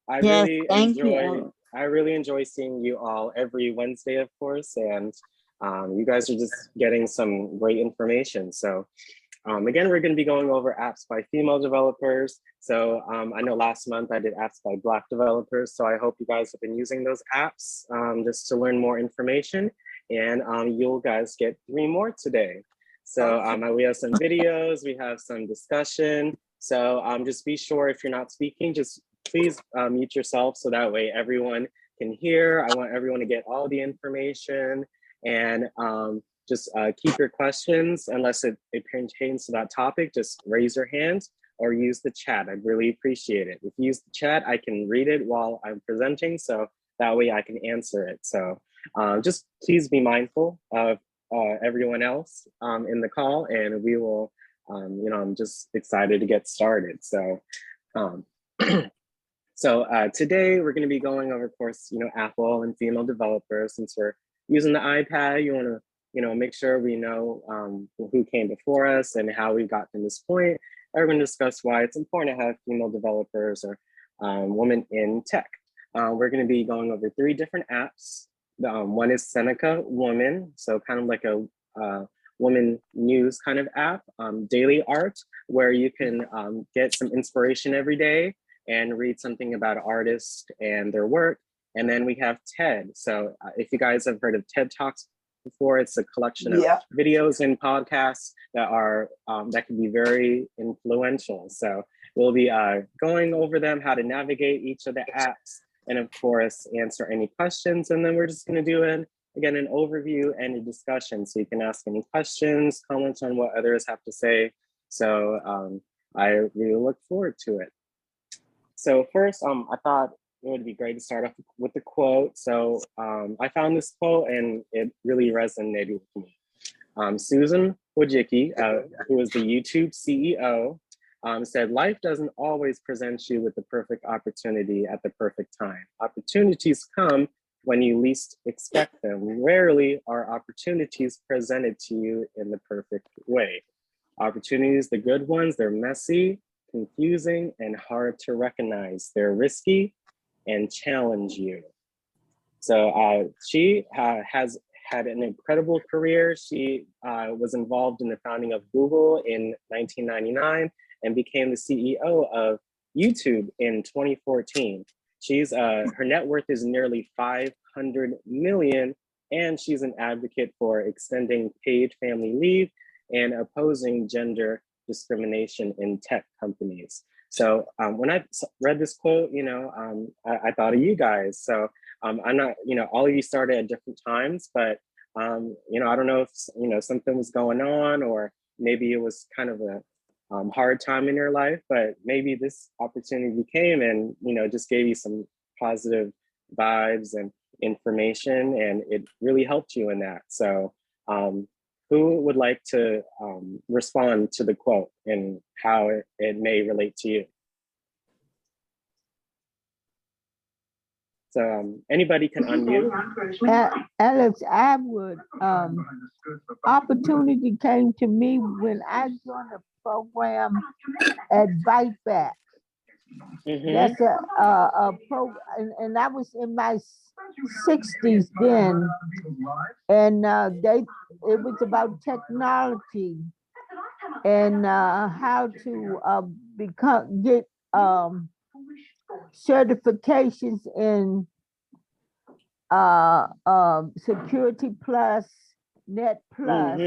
I Yes, really thank enjoy you. I really enjoy seeing you all every Wednesday, of course, and you guys are just getting some great information. So again, we're going to be going over apps by female developers. So I know last month I did apps by Black developers. So I hope you guys have been using those apps just to learn more information. And you'll guys get 3 more today. So we have some videos, we have some discussion. So just be sure if you're not speaking, just please mute yourself so that way everyone can hear. I want everyone to get all the information, and just keep your questions, unless it pertains to that topic, just raise your hand or use the chat. I'd really appreciate it. If you use the chat, I can read it while I'm presenting, so that way I can answer it. So just please be mindful of everyone else in the call, and we will, I'm just excited to get started. So, um, so today we're going to be going over, of course, Apple and female developers. Since we're using the iPad, you want to, make sure we know who came before us and how we got to this point. We're going to discuss why it's important to have female developers or women in tech. We're going to be going over 3 different apps. One is Seneca Woman, so kind of like a woman news kind of app. Daily Art, where you can get some inspiration every day and read something about artists and their work. And then we have TED. So if you guys have heard of TED Talks before, it's a collection of videos and podcasts that are that can be very influential. So we'll be going over them, how to navigate each of the apps, and of course, answer any questions. And then we're just gonna do again, an overview and a discussion. So you can ask any questions, comments on what others have to say. So I really look forward to it. So first, I thought it would be great to start off with the quote. So I found this quote and it really resonated with me. Susan Wojcicki, who is the YouTube CEO, said, "Life doesn't always present you with the perfect opportunity at the perfect time. Opportunities come when you least expect them. Rarely are opportunities presented to you in the perfect way. Opportunities, the good ones, they're messy, confusing, and hard to recognize. They're risky and challenge you." So she has had an incredible career. She was involved in the founding of Google in 1999 and became the CEO of YouTube in 2014. Her net worth is nearly 500 million, and she's an advocate for extending paid family leave and opposing gender discrimination in tech companies. So when I read this quote, I thought of you guys. So I'm not, all of you started at different times, but I don't know if something was going on, or maybe it was kind of a hard time in your life, but maybe this opportunity came and just gave you some positive vibes and information, and it really helped you in that. So who would like to respond to the quote and how it may relate to you? So anybody can unmute. Alex, I would, opportunity came to me when I joined a program at Bite Back. That's a program, and I was in my 60s then, and it was about technology and how to get certifications in Security Plus, Net Plus,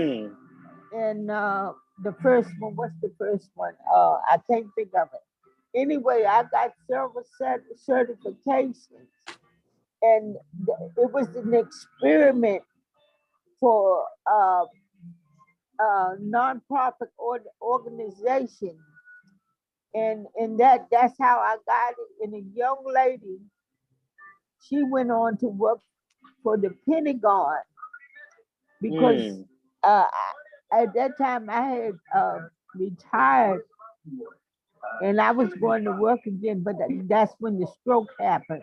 and the first one. What's the first one? I can't think of it. Anyway, I got several certifications, and it was an experiment for nonprofit organization, and that's how I got it. And a young lady, she went on to work for the Pentagon because at that time I had retired and I was going to work again, but that's when the stroke happened.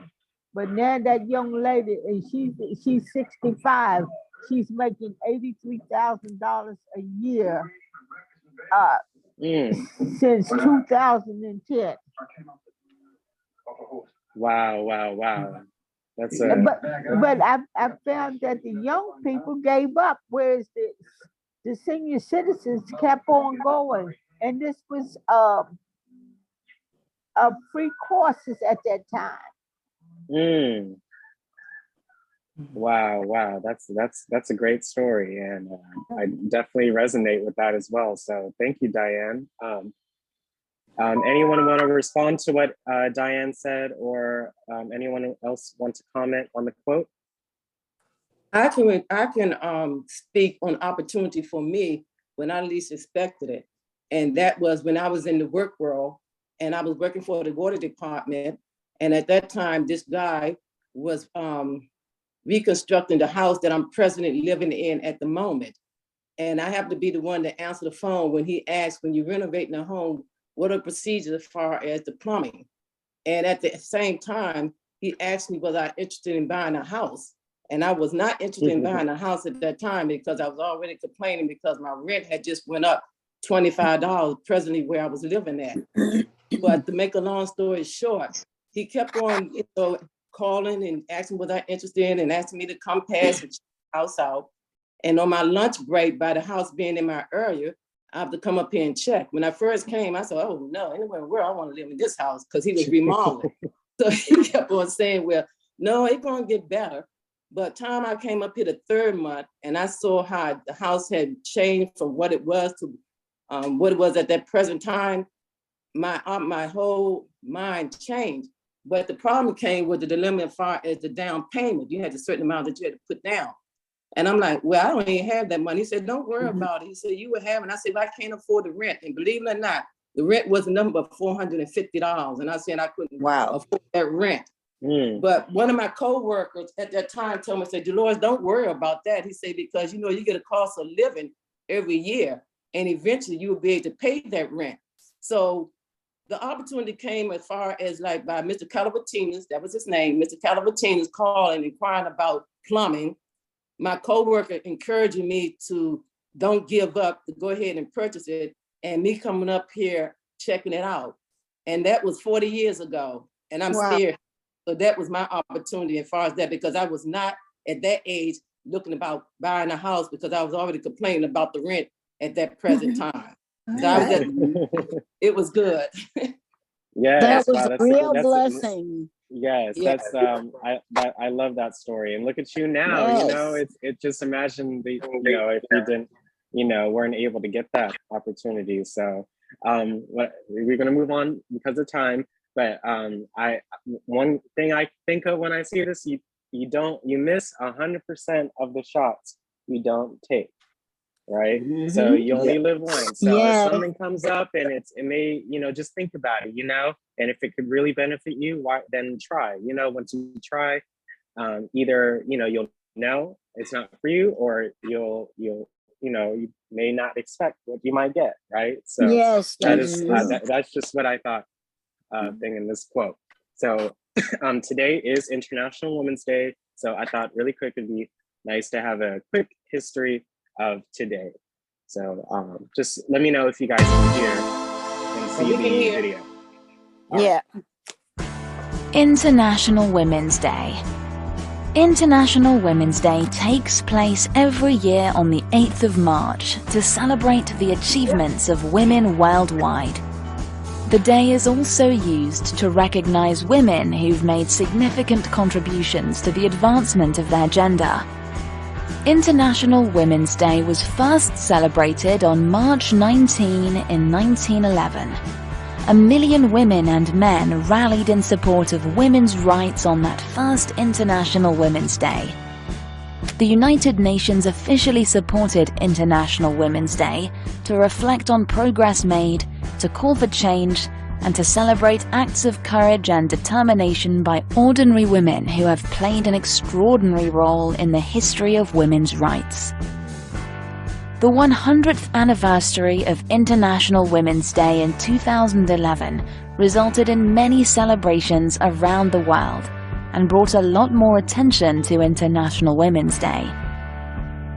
But now that young lady, and she's 65, she's making $83,000 a year since 2010. Wow, wow, wow. That's But I found that the young people gave up, whereas the senior citizens kept on going. And this was free courses at that time. mm, wow, wow. That's a great story, and I definitely resonate with that as well. So thank you, Diane. Anyone want to respond to what Diane said, or anyone else want to comment on the quote? I can speak on opportunity for me when I least expected it. And that was when I was in the work world and I was working for the water department. And at that time, this guy was reconstructing the house that I'm presently living in at the moment. And I have to be the one to answer the phone when he asks, when you're renovating a home, what are procedures as far as the plumbing? And at the same time, he asked me, was I interested in buying a house? And I was not interested in buying a house at that time because I was already complaining because my rent had just went up $25 presently where I was living at. But to make a long story short, he kept on calling and asking was I interested in and asking me to come past and check the house out. And on my lunch break, by the house being in my area, I have to come up here and check. When I first came, I said, oh no, anywhere in the world I want to live in this house because he was remodeling. So he kept on saying, well, no, it's gonna get better. But time I came up here the third month and I saw how the house had changed from what it was to what it was at that present time, my whole mind changed. But the problem came with the dilemma as far as the down payment. You had a certain amount that you had to put down. And I'm like, well, I don't even have that money. He said, don't worry about it. He said, you would have. And I said, well, I can't afford the rent. And believe it or not, the rent was a number of $450. And I said, I couldn't afford that rent. But one of my co-workers at that time told me, said, Dolores, don't worry about that. He said, because you get a cost of living every year and eventually you will be able to pay that rent. So the opportunity came as far as like by Mr. Calabatinas, that was his name, Mr. Calabatinas calling, inquiring about plumbing. My co-worker encouraging me to don't give up, to go ahead and purchase it, and me coming up here, checking it out. And that was 40 years ago. And I'm still here. So that was my opportunity as far as that, because I was not at that age looking about buying a house because I was already complaining about the rent at that present time. So I was it was good. Yeah, that was a real blessing. Yes, that's I love that story. And look at you now. Yes. It just imagine if you didn't, weren't able to get that opportunity. So we're gonna move on because of time. But one thing I think of when I see this, you miss 100% of the shots you don't take, right? So you only live once. So if something comes up and it may, just think about it, and if it could really benefit you, then try. Once you try, either you'll know it's not for you, or you may not expect what you might get, right? So that's just what I thought. Thing in this quote. So today is International Women's Day. So I thought really quick it'd be nice to have a quick history of today. So just let me know if you guys can hear and see the video. Yeah. International Women's Day. International Women's Day takes place every year on the 8th of March to celebrate the achievements of women worldwide. The day is also used to recognize women who've made significant contributions to the advancement of their gender. International Women's Day was first celebrated on March 19 in 1911. 1 million women and men rallied in support of women's rights on that first International Women's Day. The United Nations officially supported International Women's Day to reflect on progress made, to call for change, and to celebrate acts of courage and determination by ordinary women who have played an extraordinary role in the history of women's rights. The 100th anniversary of International Women's Day in 2011 resulted in many celebrations around the world and brought a lot more attention to International Women's Day.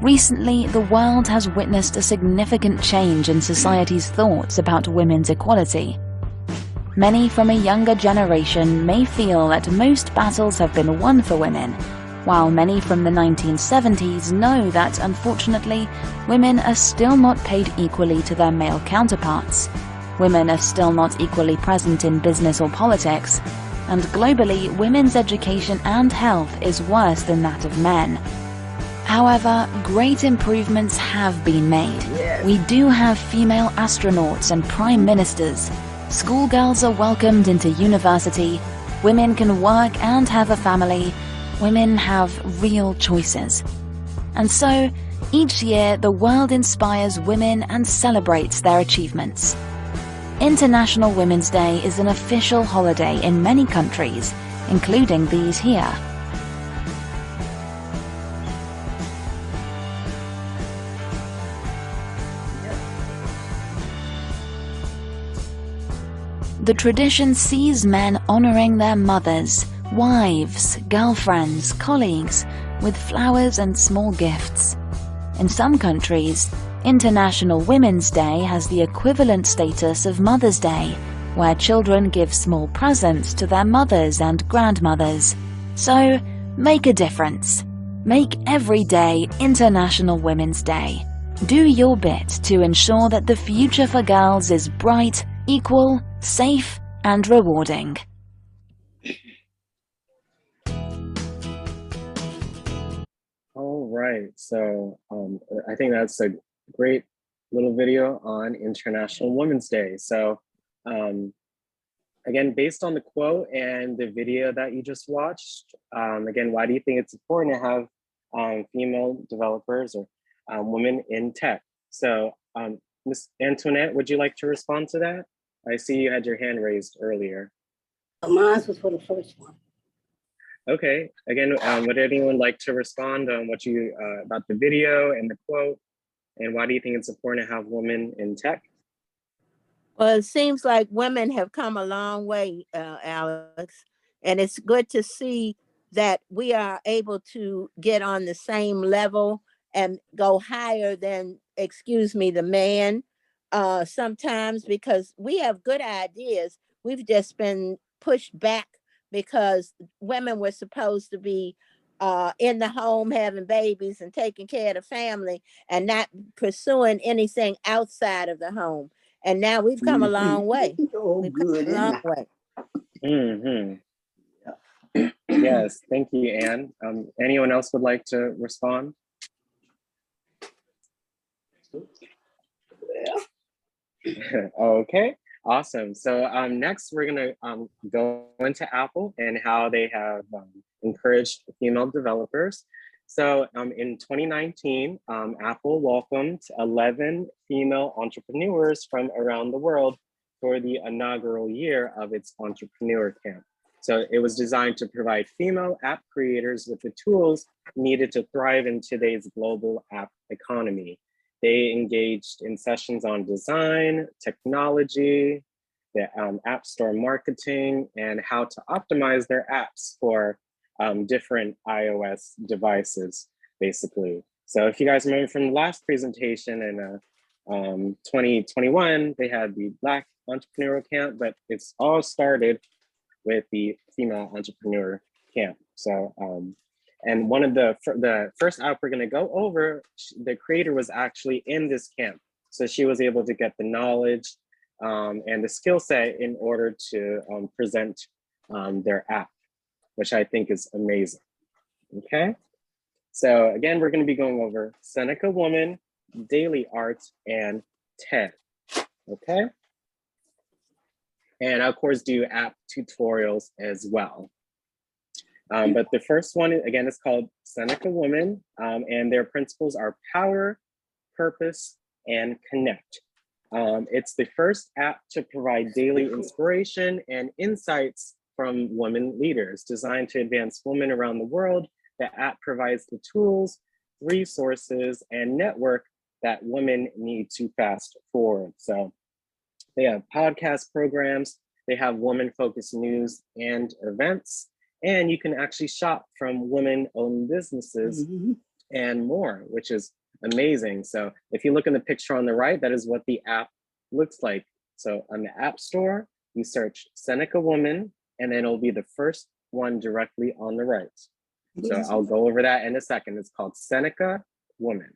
Recently, the world has witnessed a significant change in society's thoughts about women's equality. Many from a younger generation may feel that most battles have been won for women, while many from the 1970s know that, unfortunately, women are still not paid equally to their male counterparts. Women are still not equally present in business or politics, and globally, women's education and health is worse than that of men. However, great improvements have been made. We do have female astronauts and prime ministers. Schoolgirls are welcomed into university. Women can work and have a family. Women have real choices. And so, each year, the world inspires women and celebrates their achievements. International Women's Day is an official holiday in many countries, including these here. The tradition sees men honoring their mothers, wives, girlfriends, colleagues with flowers and small gifts. In some countries, International Women's Day has the equivalent status of Mother's Day, where children give small presents to their mothers and grandmothers. So, make a difference. Make every day International Women's Day. Do your bit to ensure that the future for girls is bright, equal, safe, and rewarding. All right, so I think that's a great little video on International Women's Day. So again, based on the quote and the video that you just watched, again, why do you think it's important to have female developers or women in tech? So Ms. Antoinette, would you like to respond to that? I see you had your hand raised earlier. Mine was for the first one. Okay, again, would anyone like to respond on what you about the video and the quote, and why do you think it's important to have women in tech? Well, it seems like women have come a long way, Alex, and it's good to see that we are able to get on the same level and go higher than, excuse me, the man sometimes, because we have good ideas. We've just been pushed back because women were supposed to be in the home having babies and taking care of the family and not pursuing anything outside of the home. And now we've come a long way. Oh, We've come good. a long way. Yes, thank you, Anne. Anyone else would like to respond? Okay, awesome. So next we're gonna go into Apple and how they have encouraged female developers. So in 2019, Apple welcomed 11 female entrepreneurs from around the world for the inaugural year of its Entrepreneur Camp. So it was designed to provide female app creators with the tools needed to thrive in today's global app economy. They engaged in sessions on design, technology, the App Store marketing, and how to optimize their apps for different iOS devices, basically. So if you guys remember from the last presentation in 2021, they had the Black Entrepreneurial Camp, but it's all started with the Female Entrepreneur Camp. So, and one of the first app we're gonna go over, the creator was actually in this camp. So she was able to get the knowledge and the skill set in order to present their app, which I think is amazing, okay? So again, we're gonna be going over Seneca Woman, Daily Art, and TED, okay? And of course do app tutorials as well. But the first one, again, is called Seneca Woman, and their principles are power, purpose, and connect. It's the first app to provide daily inspiration and insights from women leaders. Designed to advance women around the world, the app provides the tools, resources, and network that women need to fast forward. So they have podcast programs, they have women-focused news and events, and you can actually shop from women-owned businesses and more, which is amazing. So if you look in the picture on the right, that is what the app looks like. So on the App Store, you search Seneca Woman, and then it'll be the first one directly on the right. So I'll go over that in a second. It's called Seneca Woman.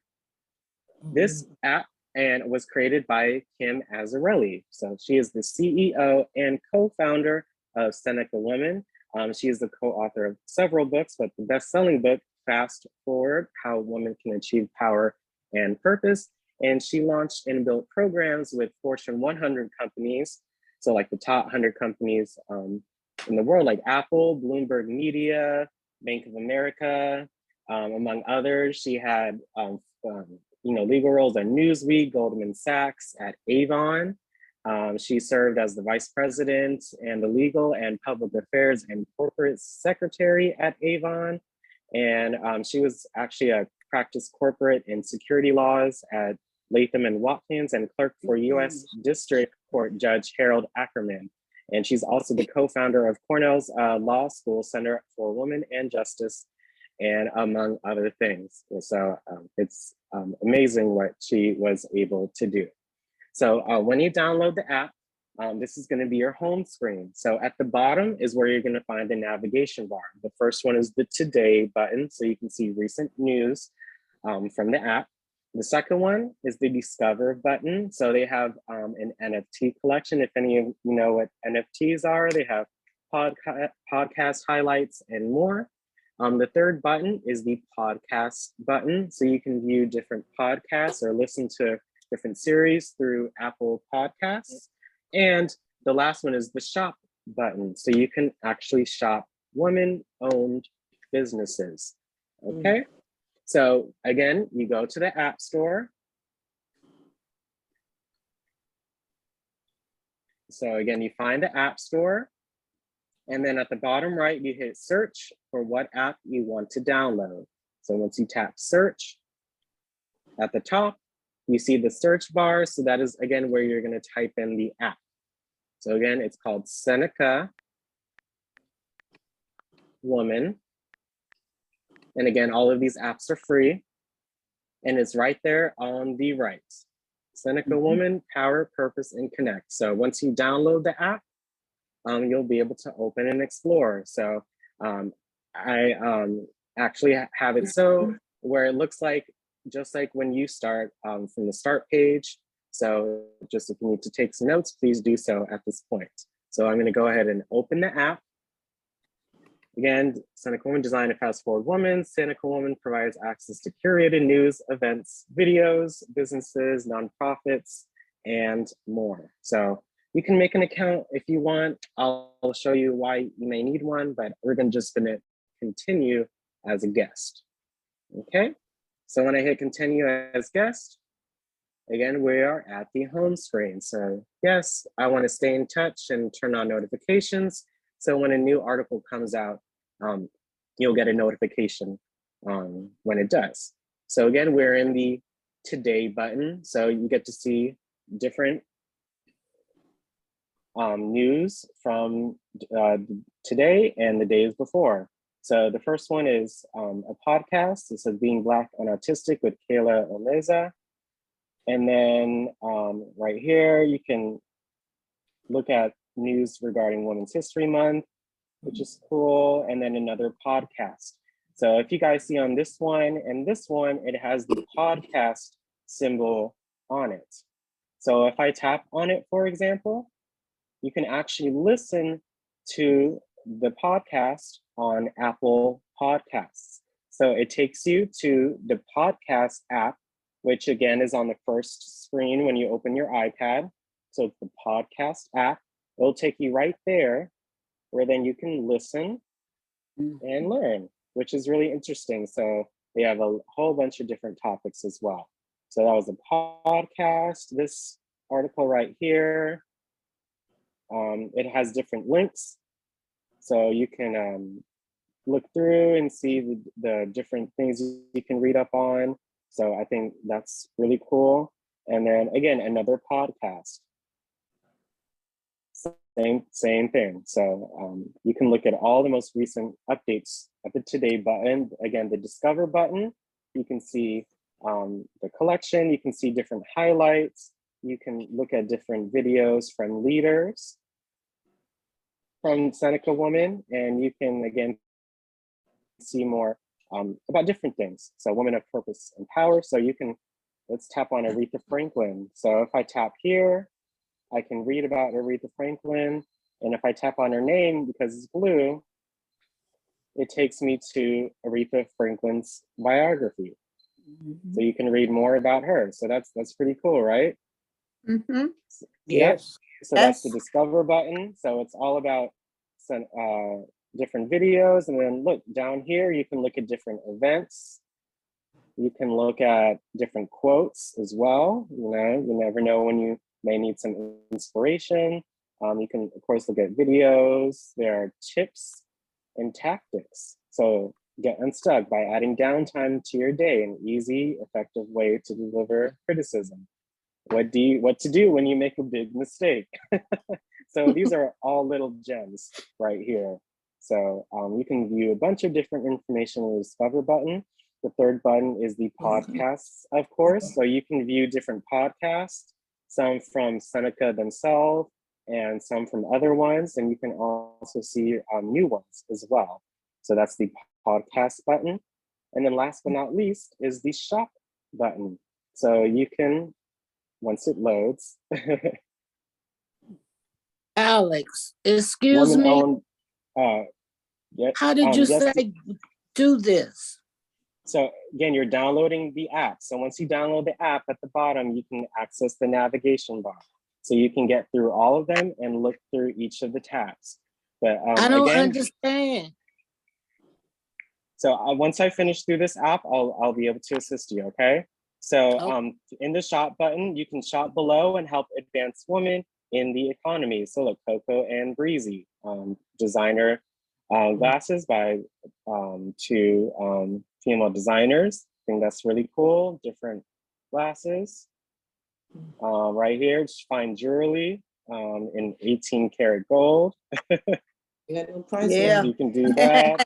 This app was created by Kim Azzarelli. So she is the CEO and co-founder of Seneca Woman. She is the co-author of several books, but the best-selling book, Fast Forward, How Women Can Achieve Power and Purpose. And she launched and built programs with Fortune 100 companies. So like the top 100 companies in the world, like Apple, Bloomberg Media, Bank of America, among others. She had legal roles at Newsweek, Goldman Sachs, at Avon. She served as the vice president and the legal and public affairs and corporate secretary at Avon. And she was actually a practice corporate and security laws at Latham and Watkins and clerk for U.S. District Court Judge Harold Ackerman. And she's also the co-founder of Cornell's Law School Center for Women and Justice, and among other things. So it's amazing what she was able to do. So when you download the app, this is going to be your home screen. So at the bottom is where you're going to find the navigation bar. The first one is the Today button, so you can see recent news from the app. The second one is the Discover button. So they have an NFT collection. If any of you know what NFTs are, they have podcast highlights and more. The third button is the Podcast button. So you can view different podcasts or listen to different series through Apple Podcasts. And the last one is the Shop button. So you can actually shop women-owned businesses, okay? So again, you go to the App Store. So again, you find the App Store, and then at the bottom right, you hit search for what app you want to download. So once you tap search, at the top, you see the search bar. So that is, again, where you're going to type in the app. So again, it's called Seneca Woman. And again, all of these apps are free. And it's right there on the right. Seneca Woman, Power, Purpose, and Connect. So once you download the app, you'll be able to open and explore. So I actually have it so where it looks like, just like when you start from the start page. So just if you need to take some notes, please do so at this point. So I'm gonna go ahead and open the app. Again, Seneca Woman, designed a fast-forward woman. Seneca Woman provides access to curated news, events, videos, businesses, nonprofits, and more. So you can make an account if you want. I'll show you why you may need one, but we're just gonna continue as a guest, okay? So when I hit continue as guest, again, we are at the home screen. So yes, I wanna stay in touch and turn on notifications. So when a new article comes out, you'll get a notification when it does. So again, we're in the Today button. So you get to see different news from today and the days before. So the first one is a podcast. It says Being Black and Autistic with Kayla Oleza. And then right here, you can look at news regarding Women's History Month, which is cool. And then another podcast. So if you guys see on this one and this one, it has the podcast symbol on it. So if I tap on it, for example, you can actually listen to the podcast on Apple Podcasts. So it takes you to the podcast app, which again is on the first screen when you open your iPad. So it's the podcast app. It'll take you right there where then you can listen and learn, which is really interesting. So they have a whole bunch of different topics as well. So that was a podcast. This article right here, it has different links. So you can look through and see the different things you can read up on. So I think that's really cool. And then again, another podcast. Same thing. So you can look at all the most recent updates at the Today button. Again, the Discover button, you can see the collection, you can see different highlights, you can look at different videos from leaders. from Seneca Woman, and you can again see more about different things. So women of purpose and power. So you can, let's tap on Aretha Franklin. So if I tap here, I can read about Aretha Franklin. And if I tap on her name, because it's blue, it takes me to Aretha Franklin's biography. So you can read more about her. So that's pretty cool, right? Mm-hmm. Yes. So that's the Yes. discover button. So it's all about some different videos. And then look down here, you can look at different events. You can look at different quotes as well. You know, you never know when you may need some inspiration. You can, of course, look at videos. There are tips and tactics. So get unstuck by adding downtime to your day, an easy, effective way to deliver criticism. What to do when you make a big mistake? So these are all little gems right here. So you can view a bunch of different information with the Discover button. The third button is the podcasts, of course. So you can view different podcasts, some from Seneca themselves and some from other ones. And you can also see new ones as well. So that's the podcast button. And then last but not least is the shop button. So you can, once it loads, Alex, excuse me. woman-owned, yeah, How did you yes. say do this? So again, you're downloading the app. So once you download the app, at the bottom, you can access the navigation bar. So you can get through all of them and look through each of the tabs. But I don't again, understand. so once I finish through this app, I'll be able to assist you, okay? So in the shop button, you can shop below and help advance women in the economy. So look, Coco and Breezy, designer glasses by two female designers. I think that's really cool. Different glasses. Right here, just fine jewelry in 18 karat gold. You got no price. Yeah. You can do that.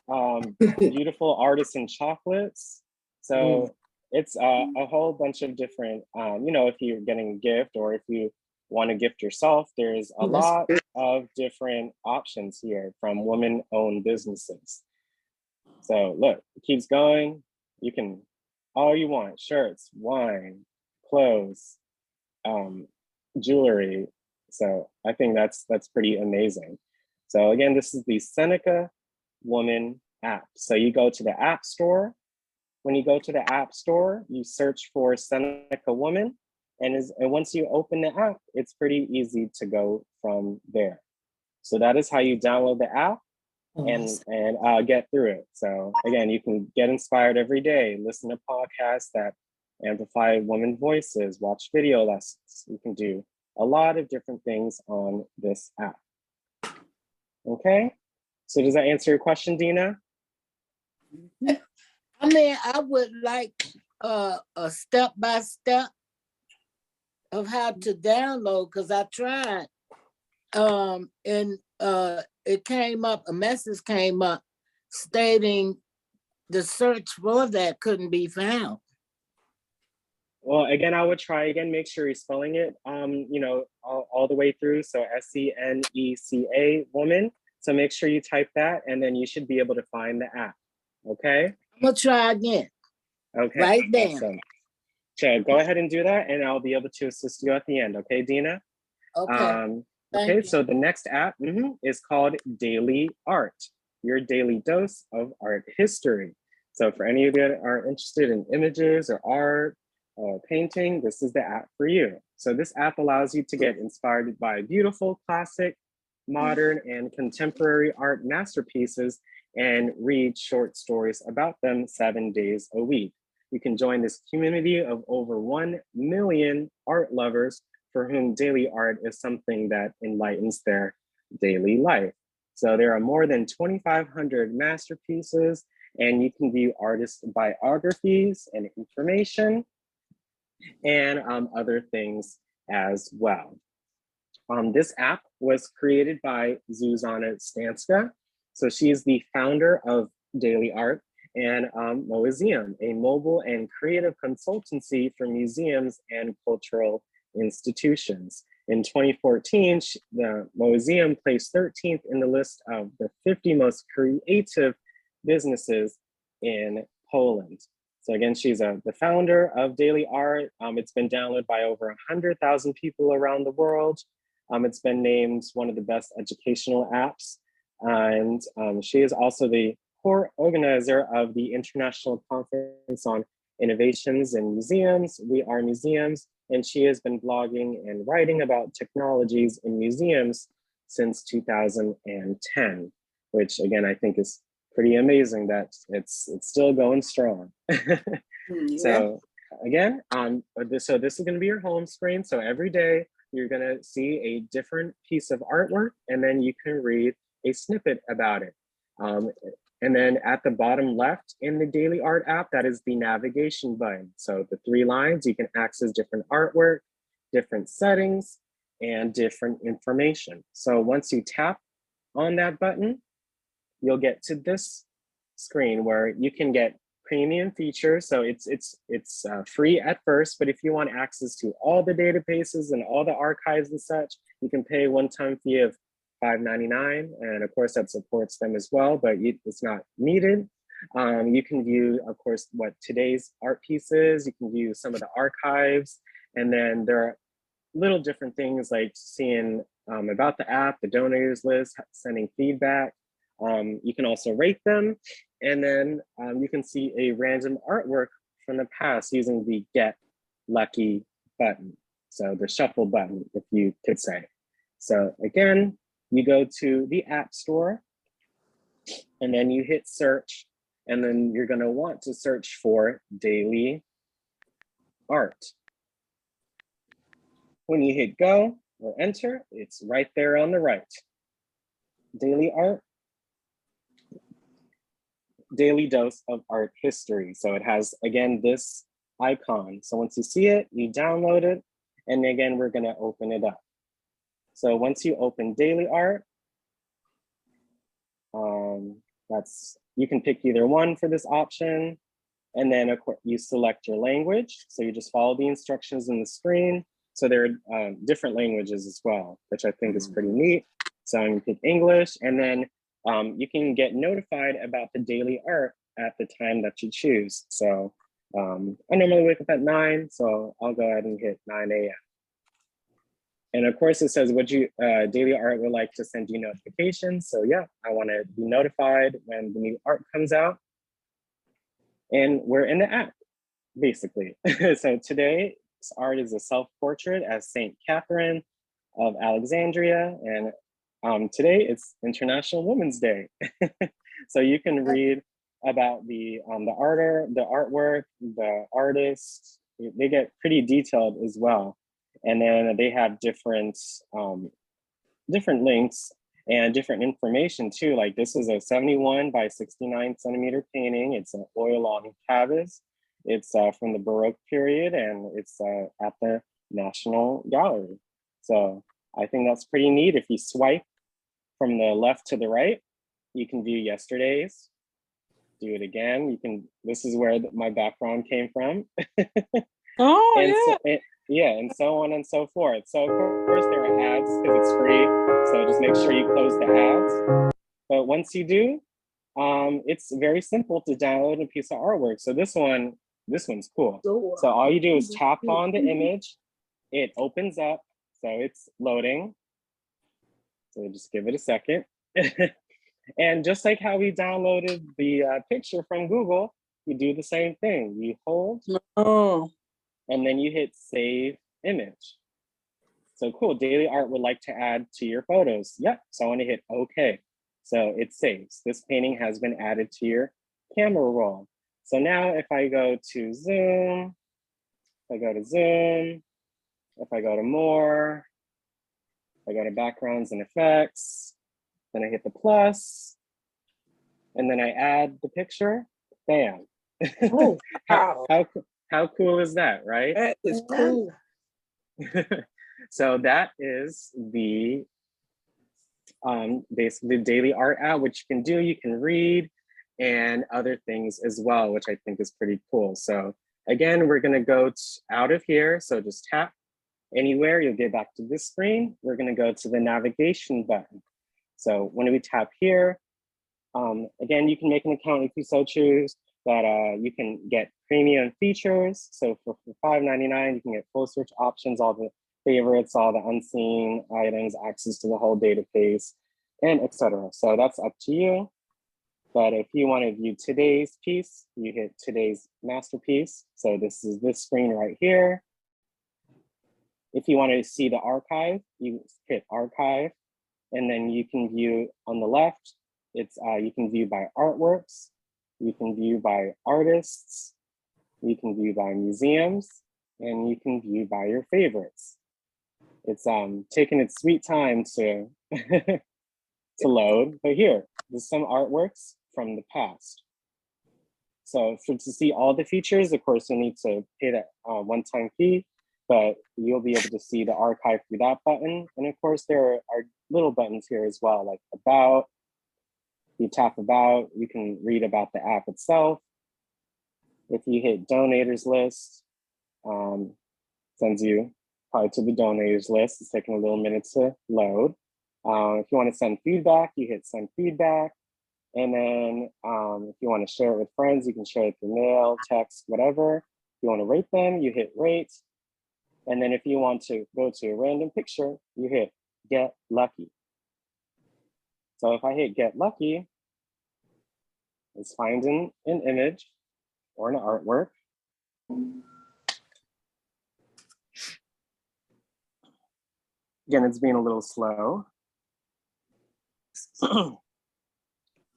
Beautiful artisan chocolates. So it's a whole bunch of different, you know, if you're getting a gift or if you want to gift yourself, there's a lot of different options here from women-owned businesses. So look, it keeps going. You can, all you want, shirts, wine, clothes, jewelry. So I think that's pretty amazing. So again, this is the Seneca Woman app. So you go to the App Store. When you go to the App Store, you search for Seneca Woman. And once you open the app, it's pretty easy to go from there. So that is how you download the app and get through it. So again, you can get inspired every day, listen to podcasts that amplify women voices, watch video lessons. You can do a lot of different things on this app. Okay, so does that answer your question, Dina? I mean, I would like a step-by-step of how to download, because I tried. And it came up, a message came up stating the search for that couldn't be found. Well, again, I would try again, make sure you're spelling it, you know, all the way through. So SENECA woman. So make sure you type that and then you should be able to find the app. Okay. I'm gonna try again. Okay. Right there. Awesome. So go ahead and do that and I'll be able to assist you at the end. Okay, Dina? Okay. Okay, so the next app is called Daily Art, your daily dose of art history. So for any of you that are interested in images or art, painting, this is the app for you. So this app allows you to get inspired by beautiful, classic, modern, and contemporary art masterpieces and read short stories about them 7 days a week. You can join this community of over 1 million art lovers for whom daily art is something that enlightens their daily life. So there are more than 2,500 masterpieces, and you can view artist biographies and information and other things as well. This app was created by Zuzana Stanska. So she is the founder of Daily Art and Moaseum, a mobile and creative consultancy for museums and cultural institutions. In 2014, the museum placed 13th in the list of the 50 most creative businesses in Poland. So again, she's the founder of Daily Art. It's been downloaded by over 100,000 people around the world. It's been named one of the best educational apps. And she is also the core organizer of the International Conference on Innovations in Museums. We Are Museums. And she has been blogging and writing about technologies in museums since 2010, which again, I think is pretty amazing that it's still going strong. So again, so this is gonna be your home screen. So every day you're gonna see a different piece of artwork and then you can read a snippet about it. And then at the bottom left in the Daily Art app, that is the navigation button. So the 3 lines, you can access different artwork, different settings, and different information. So once you tap on that button, you'll get to this screen where you can get premium features. So it's free at first, but if you want access to all the databases and all the archives and such, you can pay a one-time fee of $5.99, and of course that supports them as well, but it's not needed. You can view, of course, what today's art pieces, you can view some of the archives, and then there are little different things like seeing about the app, the donors list, sending feedback. You can also rate them, and then you can see a random artwork from the past using the Get Lucky button. So the shuffle button, if you could say. So again, you go to the App Store and then you hit search, and then you're gonna want to search for Daily Art. When you hit go or enter, it's right there on the right. Daily Art, daily dose of art history. So it has, again, this icon. So once you see it, you download it, and again, we're gonna open it up. So once you open Daily Art, you can pick either one for this option. And then of course, you select your language. So you just follow the instructions in the screen. So there are different languages as well, which I think is pretty neat. So I'm gonna pick English, and then you can get notified about the daily art at the time that you choose. So I normally wake up at 9, so I'll go ahead and hit 9 a.m. And of course it says, would you, Daily Art would like to send you notifications. So yeah, I wanna be notified when the new art comes out. And we're in the app, basically. So today's art is a self-portrait as Saint Catherine of Alexandria. And today it's International Women's Day. So you can read about the artwork, the artists. They get pretty detailed as well. And then they have different links and different information too. Like this is a 71 by 69 centimeter painting. It's an oil on canvas. It's from the Baroque period, and it's at the National Gallery. So I think that's pretty neat. If you swipe from the left to the right, you can view yesterday's. Do it again. You can. This is where my background came from. Oh, and yeah. So, yeah, and so on and so forth. So of course there are ads because it's free. So just make sure you close the ads. But once you do, it's very simple to download a piece of artwork. So this one's cool. So all you do is tap on the image, it opens up. So it's loading. So just give it a second. And just like how we downloaded the picture from Google, you do the same thing. You hold, and then you hit save image. So cool, Daily Art would like to add to your photos. Yep, so I want to hit okay. So it saves. This painting has been added to your camera roll. So now if I go to Zoom, if I go to more, I go to backgrounds and effects, then I hit the plus, and then I add the picture, bam. Oh, wow. How cool is that, right? That is cool. So that is the basically Daily Art app, which you can do. You can read and other things as well, which I think is pretty cool. So again, we're gonna go out of here. So just tap anywhere, you'll get back to this screen. We're gonna go to the navigation button. So when we tap here, again, you can make an account if you so choose, but you can get premium features. So for $5.99, you can get full search options, all the favorites, all the unseen items, access to the whole database, and etc. So that's up to you. But if you want to view today's piece, you hit today's masterpiece. So this is this screen right here. If you want to see the archive, you hit archive, and then you can view on the left, it's you can view by artworks, you can view by artists, you can view by museums, and you can view by your favorites. It's taking its sweet time to to load, but here, there's some artworks from the past. So to see all the features, of course, you'll need to pay that one-time fee, but you'll be able to see the archive through that button. And of course, there are little buttons here as well, like about. You tap about, you can read about the app itself. If you hit donators list, sends you probably to the donators list. It's taking a little minute to load. If you want to send feedback, you hit send feedback. And then if you want to share it with friends, you can share it through mail, text, whatever. If you want to rate them, you hit rate. And then if you want to go to a random picture, you hit get lucky. So if I hit get lucky, it's finding an image or an artwork. Again, it's being a little slow.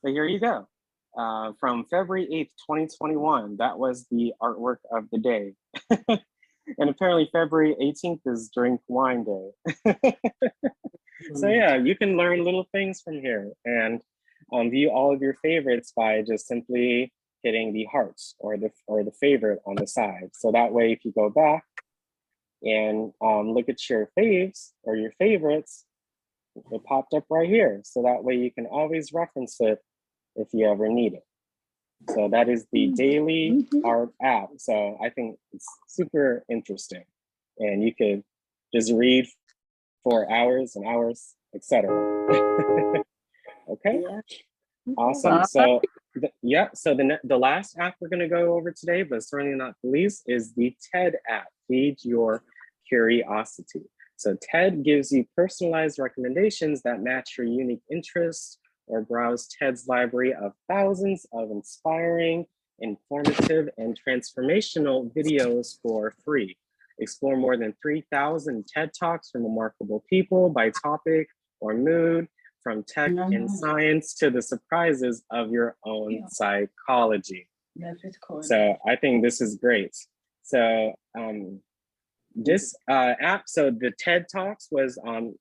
But here you go. From February 8th, 2021, that was the artwork of the day. And apparently February 18th is Drink Wine Day. So yeah, you can learn little things from here and view all of your favorites by just simply hitting the hearts or the favorite on the side. So that way, if you go back and look at your faves or your favorites, it popped up right here. So that way you can always reference it if you ever need it. So that is the daily art app. So I think it's super interesting, and you could just read for hours and hours, etc. Okay, Yeah. awesome. So yeah, so the last app we're gonna go over today, but certainly not the least, is the TED app, Feed Your Curiosity. So TED gives you personalized recommendations that match your unique interests, or browse TED's library of thousands of inspiring, informative, and transformational videos for free. Explore more than 3,000 TED Talks from remarkable people by topic or mood, from tech and science to the surprises of your own psychology. So I think this is great. So this app, so the TED Talks was on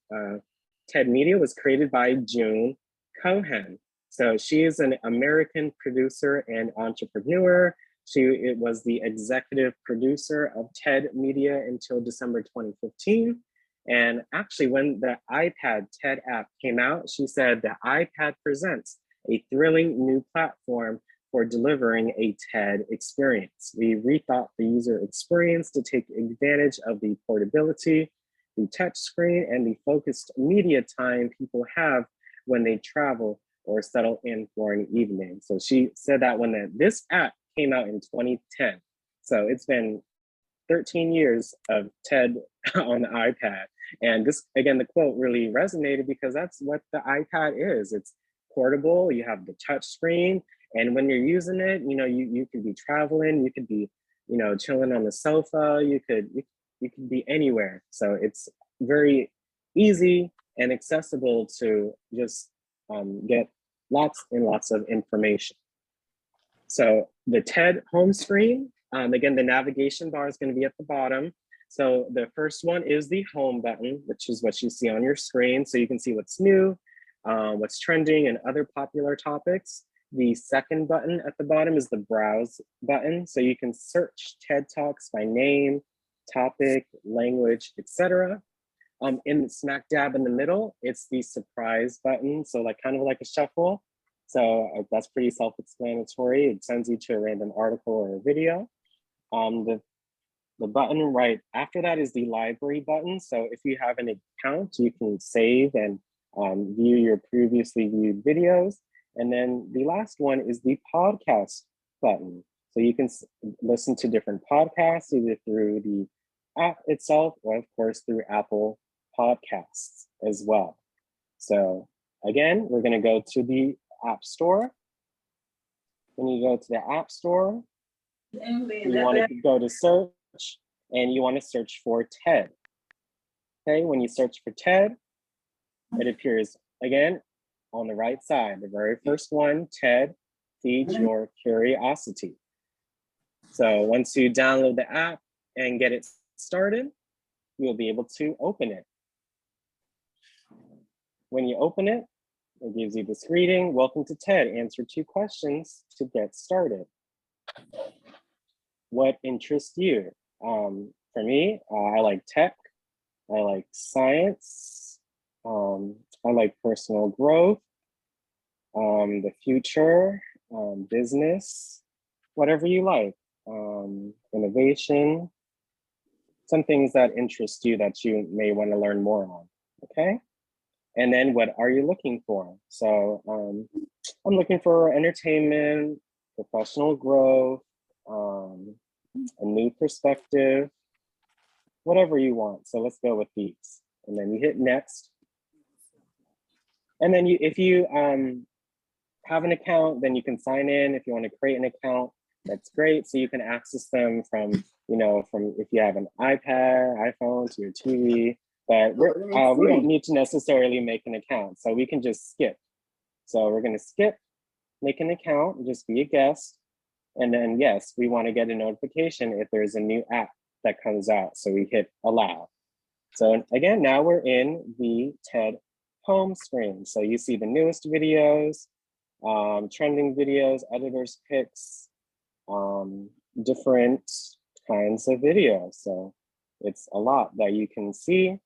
TED Media, was created by June Cohen. So she is an American producer and entrepreneur. She was the executive producer of TED Media until December 2015. And actually, when the iPad TED app came out, she said the iPad presents a thrilling new platform for delivering a TED experience. We rethought the user experience to take advantage of the portability, the touch screen, and the focused media time people have when they travel or settle in for an evening. So she said that when this app came out in 2010. So it's been 13 years of TED on the iPad. And this, again, the quote really resonated because that's what the iPad is. It's portable, you have the touch screen, and when you're using it, you know, you could be traveling, you could be, you know, chilling on the sofa, you could be anywhere. So it's very easy and accessible to just get lots and lots of information. So the TED home screen, again, the navigation bar is going to be at the bottom. So the first one is the home button, which is what you see on your screen. So you can see what's new, what's trending, and other popular topics. The second button at the bottom is the browse button. So you can search TED Talks by name, topic, language, etc. In smack dab in the middle, it's the surprise button. So like kind of like a shuffle. So that's pretty self-explanatory. It sends you to a random article or a video. The the button right after that is the library button. So if you have an account, you can save and view your previously viewed videos. And then the last one is the podcast button. So you can listen to different podcasts either through the app itself or of course through Apple Podcasts as well. So again, we're gonna go to the App Store. When you go to the App Store, you want to go to search and you want to search for TED. Okay, when you search for TED, it appears again on the right side, the very first one, TED Feeds Your Curiosity. So once you download the app and get it started, you'll be able to open it. When you open it, it gives you this greeting, welcome to TED, answer 2 questions to get started. What interests you? For me, I like tech, I like science, I like personal growth, the future, business, whatever you like, innovation, some things that interest you that you may want to learn more on, okay? And then what are you looking for? So I'm looking for entertainment, professional growth, a new perspective, whatever you want. So let's go with these. And then you hit next. And then if you have an account, then you can sign in. If you want to create an account, that's great. So you can access them from, from if you have an iPad, iPhone to your TV, but we don't need to necessarily make an account. So we can just skip. So we're gonna skip, make an account, just be a guest. And then yes, we wanna get a notification if there's a new app that comes out. So we hit allow. So again, now we're in the TED home screen. So you see the newest videos, trending videos, editors picks, different kinds of videos. So it's a lot that you can see.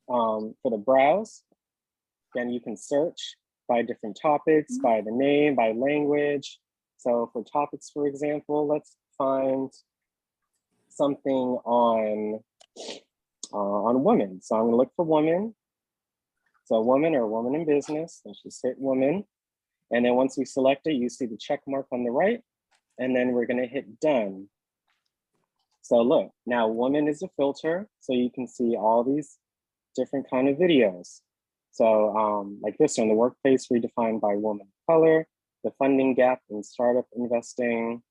For the browse, then you can search by different topics, by the name, by language. So for topics, for example, let's find something on women. So I'm gonna look for women. So woman or woman in business, let's just hit woman. And then once we select it, you see the check mark on the right, and then we're gonna hit done. So look, now woman is a filter, so you can see all these different kind of videos. So like this one, the workplace redefined by woman of color, the funding gap in startup investing,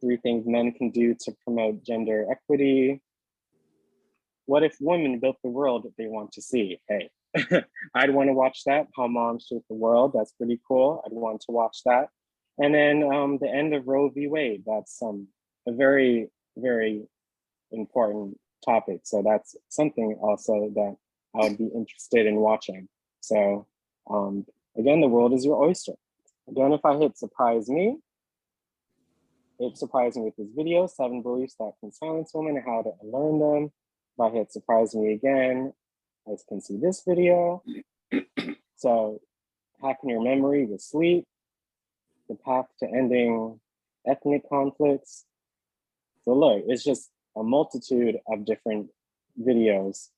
3 things men can do to promote gender equity. What if women built the world that they want to see? Hey, I'd want to watch that. How moms shape the world. That's pretty cool. I'd want to watch that. And then the end of Roe v. Wade. That's a very, very important topic. So that's something also that I would be interested in watching. So again, the world is your oyster. Again, if I hit surprise me, it surprised me with this video, 7 beliefs that can silence women and how to unlearn them. If I hit surprise me again, I can see this video. So hacking your memory with sleep, the path to ending ethnic conflicts. So look, it's just a multitude of different videos.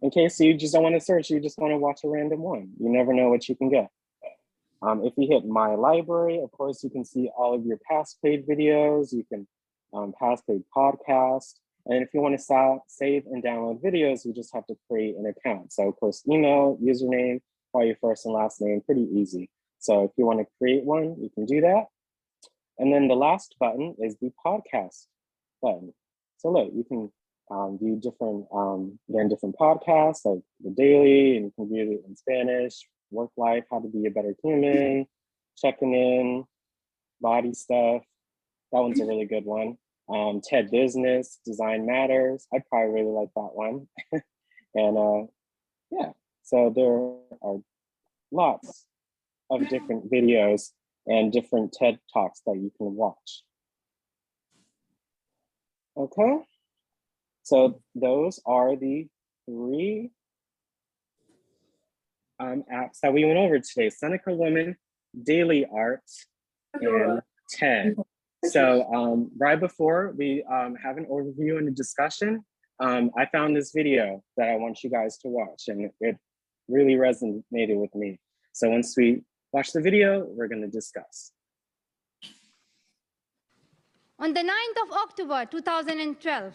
In case you just don't want to search, you just want to watch a random one. You never know what you can get. If you hit my library, of course, you can see all of your past paid videos. You can past paid podcasts. And if you want to save and download videos, you just have to create an account. So of course, email, username, probably your first and last name, pretty easy. So if you want to create one, you can do that. And then the last button is the podcast button. So look, you can view different podcasts like The Daily, and you can view it in Spanish, Work Life, How to Be a Better Human, Checking In, Body Stuff. That one's a really good one. TED Business, Design Matters. I probably really like that one. And yeah, so there are lots of different videos and different TED Talks that you can watch. Okay, so those are the 3 apps that we went over today: Seneca Woman, Daily Art, and TED. So right before we have an overview and a discussion, I found this video that I want you guys to watch, and it really resonated with me. So once we watch the video, we're going to discuss. On the 9th of October 2012,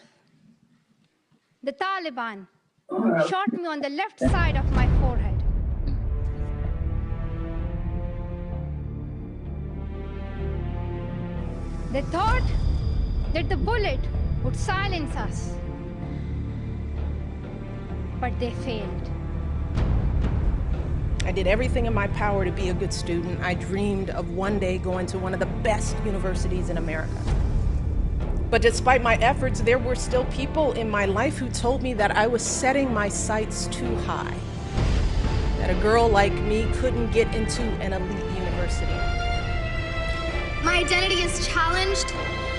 the Taliban shot me on the left side of my forehead. They thought that the bullet would silence us, but they failed. I did everything in my power to be a good student. I dreamed of one day going to one of the best universities in America. But despite my efforts, there were still people in my life who told me that I was setting my sights too high, that a girl like me couldn't get into an elite university. My identity is challenged,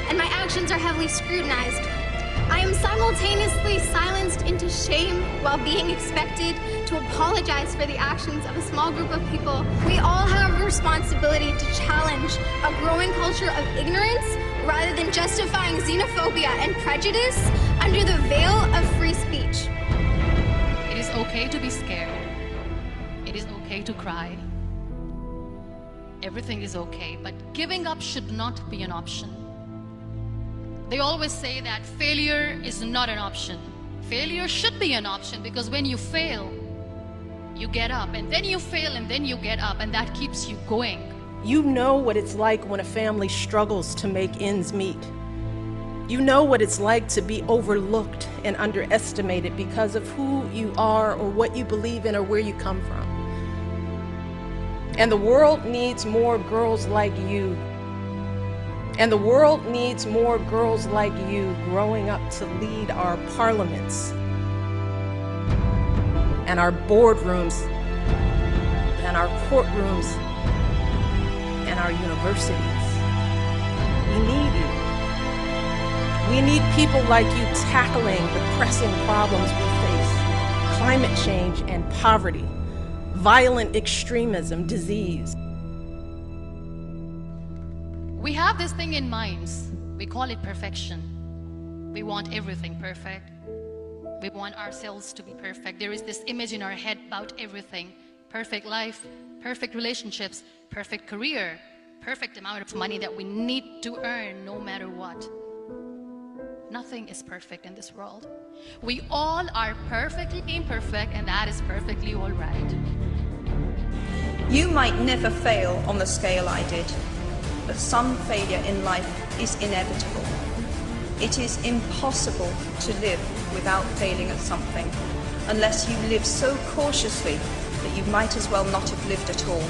and my actions are heavily scrutinized. I am simultaneously silenced into shame while being expected to apologize for the actions of a small group of people. We all have a responsibility to challenge a growing culture of ignorance rather than justifying xenophobia and prejudice under the veil of free speech. It is okay to be scared. It is okay to cry. Everything is okay, but giving up should not be an option. They always say that failure is not an option. Failure should be an option, because when you fail, you get up, and then you fail, and then you get up, and that keeps you going. You know what it's like when a family struggles to make ends meet. You know what it's like to be overlooked and underestimated because of who you are or what you believe in or where you come from. And the world needs more girls like you. And the world needs more girls like you growing up to lead our parliaments and our boardrooms and our courtrooms and our universities. We need you. We need people like you tackling the pressing problems we face: climate change and poverty, violent extremism, disease. We have this thing in minds. We call it perfection. We want everything perfect. We want ourselves to be perfect. There is this image in our head about everything: perfect life, perfect relationships, perfect career, perfect amount of money that we need to earn no matter what. Nothing is perfect in this world. We all are perfectly imperfect, and that is perfectly all right. You might never fail on the scale I did, but some failure in life is inevitable. It is impossible to live without failing at something, unless you live so cautiously that you might as well not have lived at all,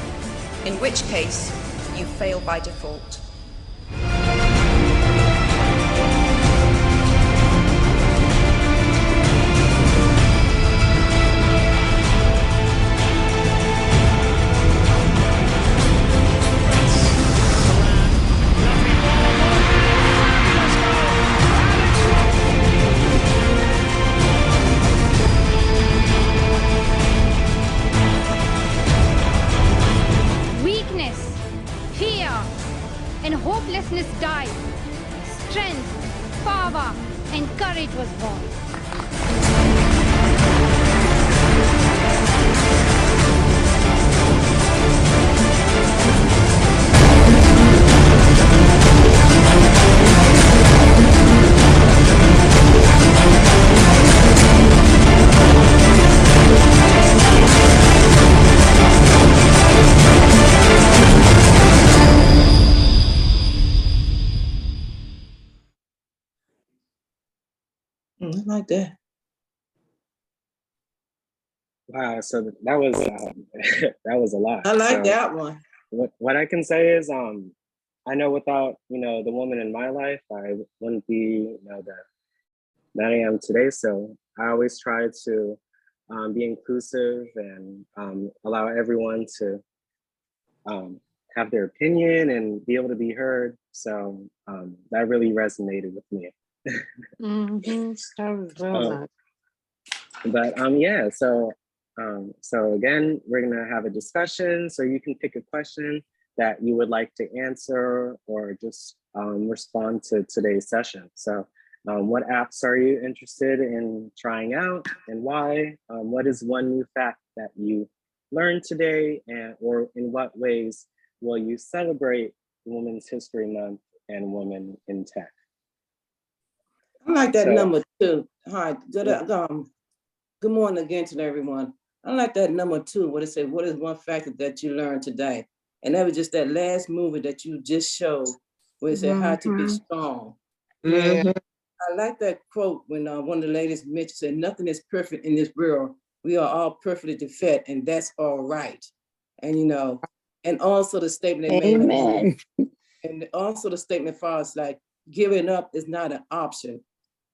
in which case you fail by default. And hopelessness died. Strength, power, and courage was born. Like that. Wow, so that was that was a lot. I like So that one. what I can say is I know without the woman in my life, I wouldn't be that I am today. So I always try to be inclusive and allow everyone to have their opinion and be able to be heard. So that really resonated with me. That was real nice. But yeah, so again, we're gonna have a discussion. So you can pick a question that you would like to answer or just respond to today's session. So what apps are you interested in trying out and why? What is one new fact that you learned today, and or in what ways will you celebrate Women's History Month and Women in Tech? I like that So- number two. Hi, good morning again to everyone. I like that number two, what it said, what is one factor that you learned today? And that was just that last movie that you just showed, where it said how to be strong. Yeah. I like that quote when one of the ladies mentioned, said, nothing is perfect in this world. We are all perfectly defect, and that's all right. And you know, and also the statement they made, Amen. and also the statement for us, like, giving up is not an option.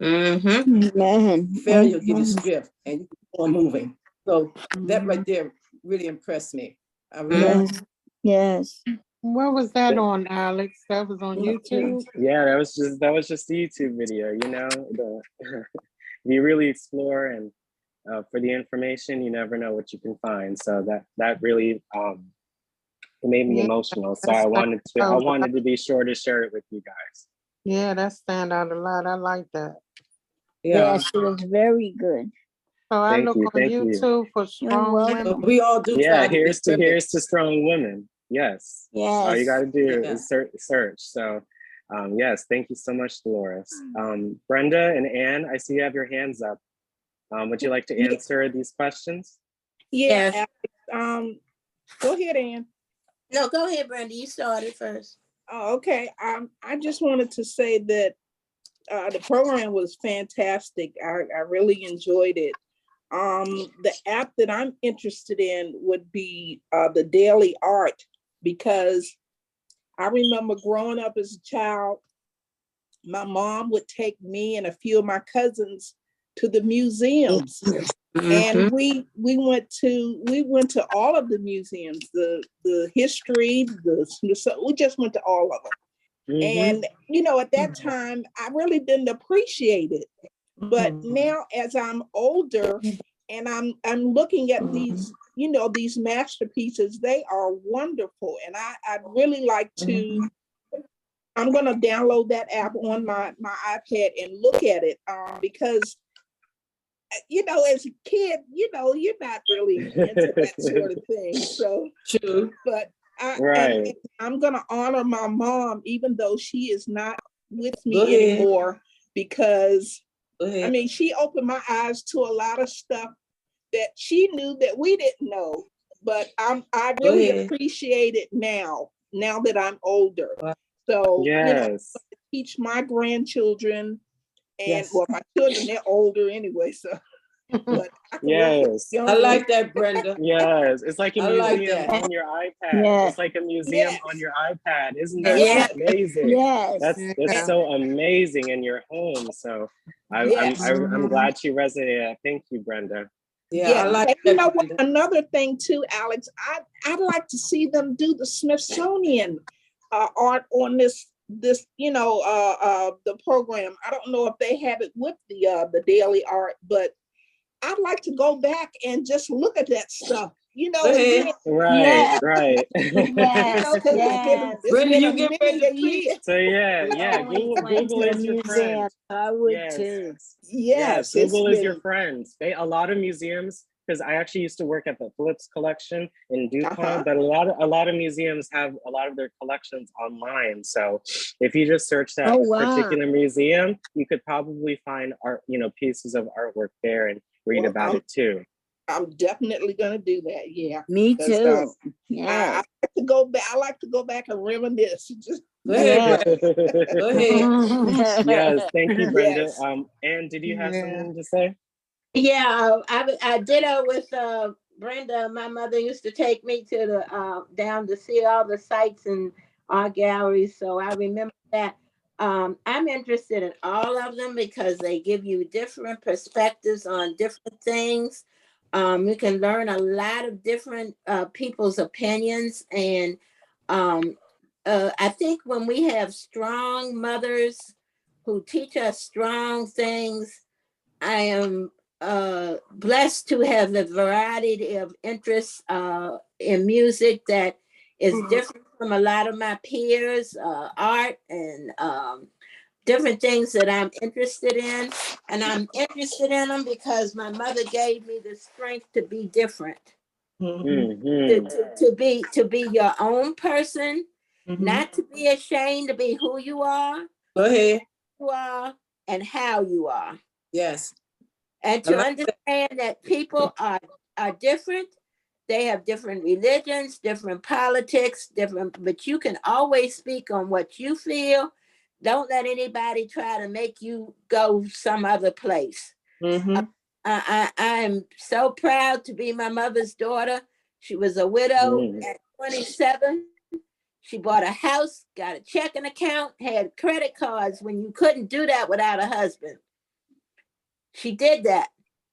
Amen. Failure give you strength and you keep on moving. So that right there really impressed me. I really Yes. What was that on, Alex? That was on YouTube? Yeah, that was just the YouTube video, you know. You really explore, and for the information, you never know what you can find. So that really it made me emotional. So I wanted to be sure to share it with you guys. Yeah, that stand out a lot. I like that. Yeah. Yes, it was very good. So I Thank look you, on thank you. YouTube for strong welcome. women. We all do Yeah, try to here's be to strong women. Yes. All you Yes. got to do Yeah. is search. So, yes, thank you so much, Dolores. Brenda and Anne, I see you have your hands up. Would you like to answer these questions? Yeah. Go ahead, Ann. No, go ahead, Brenda. You started first. Oh, okay. I just wanted to say that the program was fantastic. I really enjoyed it. The app that I'm interested in would be the Daily Art, because I remember growing up as a child, my mom would take me and a few of my cousins to the museums. And we went to all of the museums, the history, we just went to all of them. And you know, at that time, I really didn't appreciate it. But now, as I'm older, and I'm looking at these, you know, these masterpieces, they are wonderful, and I'd really like to. I'm gonna download that app on my iPad and look at it, because, you know, as a kid, you know, you're not really into that sort of thing. So true, but Right. and I'm gonna honor my mom, even though she is not with Go me ahead. anymore, because Go ahead. I mean, she opened my eyes to a lot of stuff that she knew that we didn't know. But I Go really ahead. appreciate it now that I'm older. So you know, Yes. teach my grandchildren, and Yes. well, my children, they're older anyway, so but I can work with Yes. young I like ones. that, Brenda. Yes. It's like a I like museum that. on your iPad. Yeah. It's like a museum on your iPad. Isn't that Yeah. amazing? Yes. That's Yeah. so amazing in your home. So Yes. I'm glad she resonated. Thank you, Brenda. Yeah, I like and you that, know what? Brenda. Another thing too, Alex, I'd like to see them do the Smithsonian art on this you know the program. I don't know if they have it with the Daily Art, but I'd like to go back and just look at that stuff. You know, Go ahead. again, Right, Yes. right. Yes. because Yes. it's Brenda, been you a get ready many to preach. years. So yeah, I yeah. always went Google to the is your museum. friend. I would Yes. too. Yes, Yes, it's Google is your been. friend. A lot of museums, because I actually used to work at the Phillips Collection in DuPont, but a lot of museums have a lot of their collections online. So if you just search that Oh, wow. particular museum, you could probably find art, you know, pieces of artwork there and read Well, about it too. I'm definitely gonna do that. Yeah. Me 'Cause, too. I Yes. like to go back. I like to go back and reminisce. Just Go ahead, Yes. Brenda. Go ahead. Yes, thank you, Brenda. yes. Anne, did you have Yeah. something to say? Yeah, I ditto with Brenda. My mother used to take me to the down to see all the sites and art galleries, so I remember that. I'm interested in all of them because they give you different perspectives on different things. You can learn a lot of different people's opinions, and I think when we have strong mothers who teach us strong things, I am blessed to have a variety of interests in music that is different from a lot of my peers, art and different things that I'm interested in. And I'm interested in them because my mother gave me the strength to be different. To be your own person, not to be ashamed to be who you are. Go ahead. Who you are and how you are. Yes. And to understand that people are different. They have different religions, different politics, but you can always speak on what you feel. Don't let anybody try to make you go some other place. I am so proud to be my mother's daughter. She was a widow at 27. She bought a house, got a checking account, had credit cards when you couldn't do that without a husband. She did that.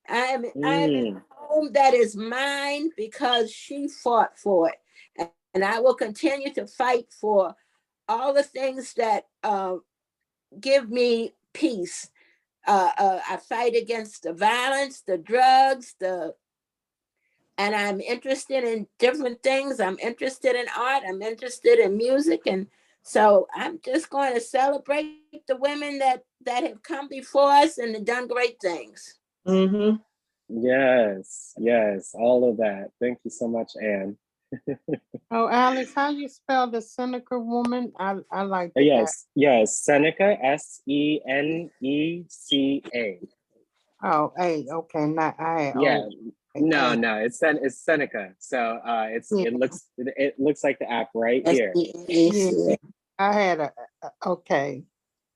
I am in a home that is mine because she fought for it. And I will continue to fight for all the things that give me peace. I fight against the violence, the drugs, and I'm interested in different things. I'm interested in art. I'm interested in music. And so I'm just going to celebrate the women that have come before us and have done great things. Yes, yes, all of that. Thank you so much, Anne. Oh, Alex, how you spell the Seneca woman? I like that. Yes, Seneca, Seneca. Oh, okay, not I. Yeah, no, it's Seneca. So it looks like the app right here. Yeah, I had okay.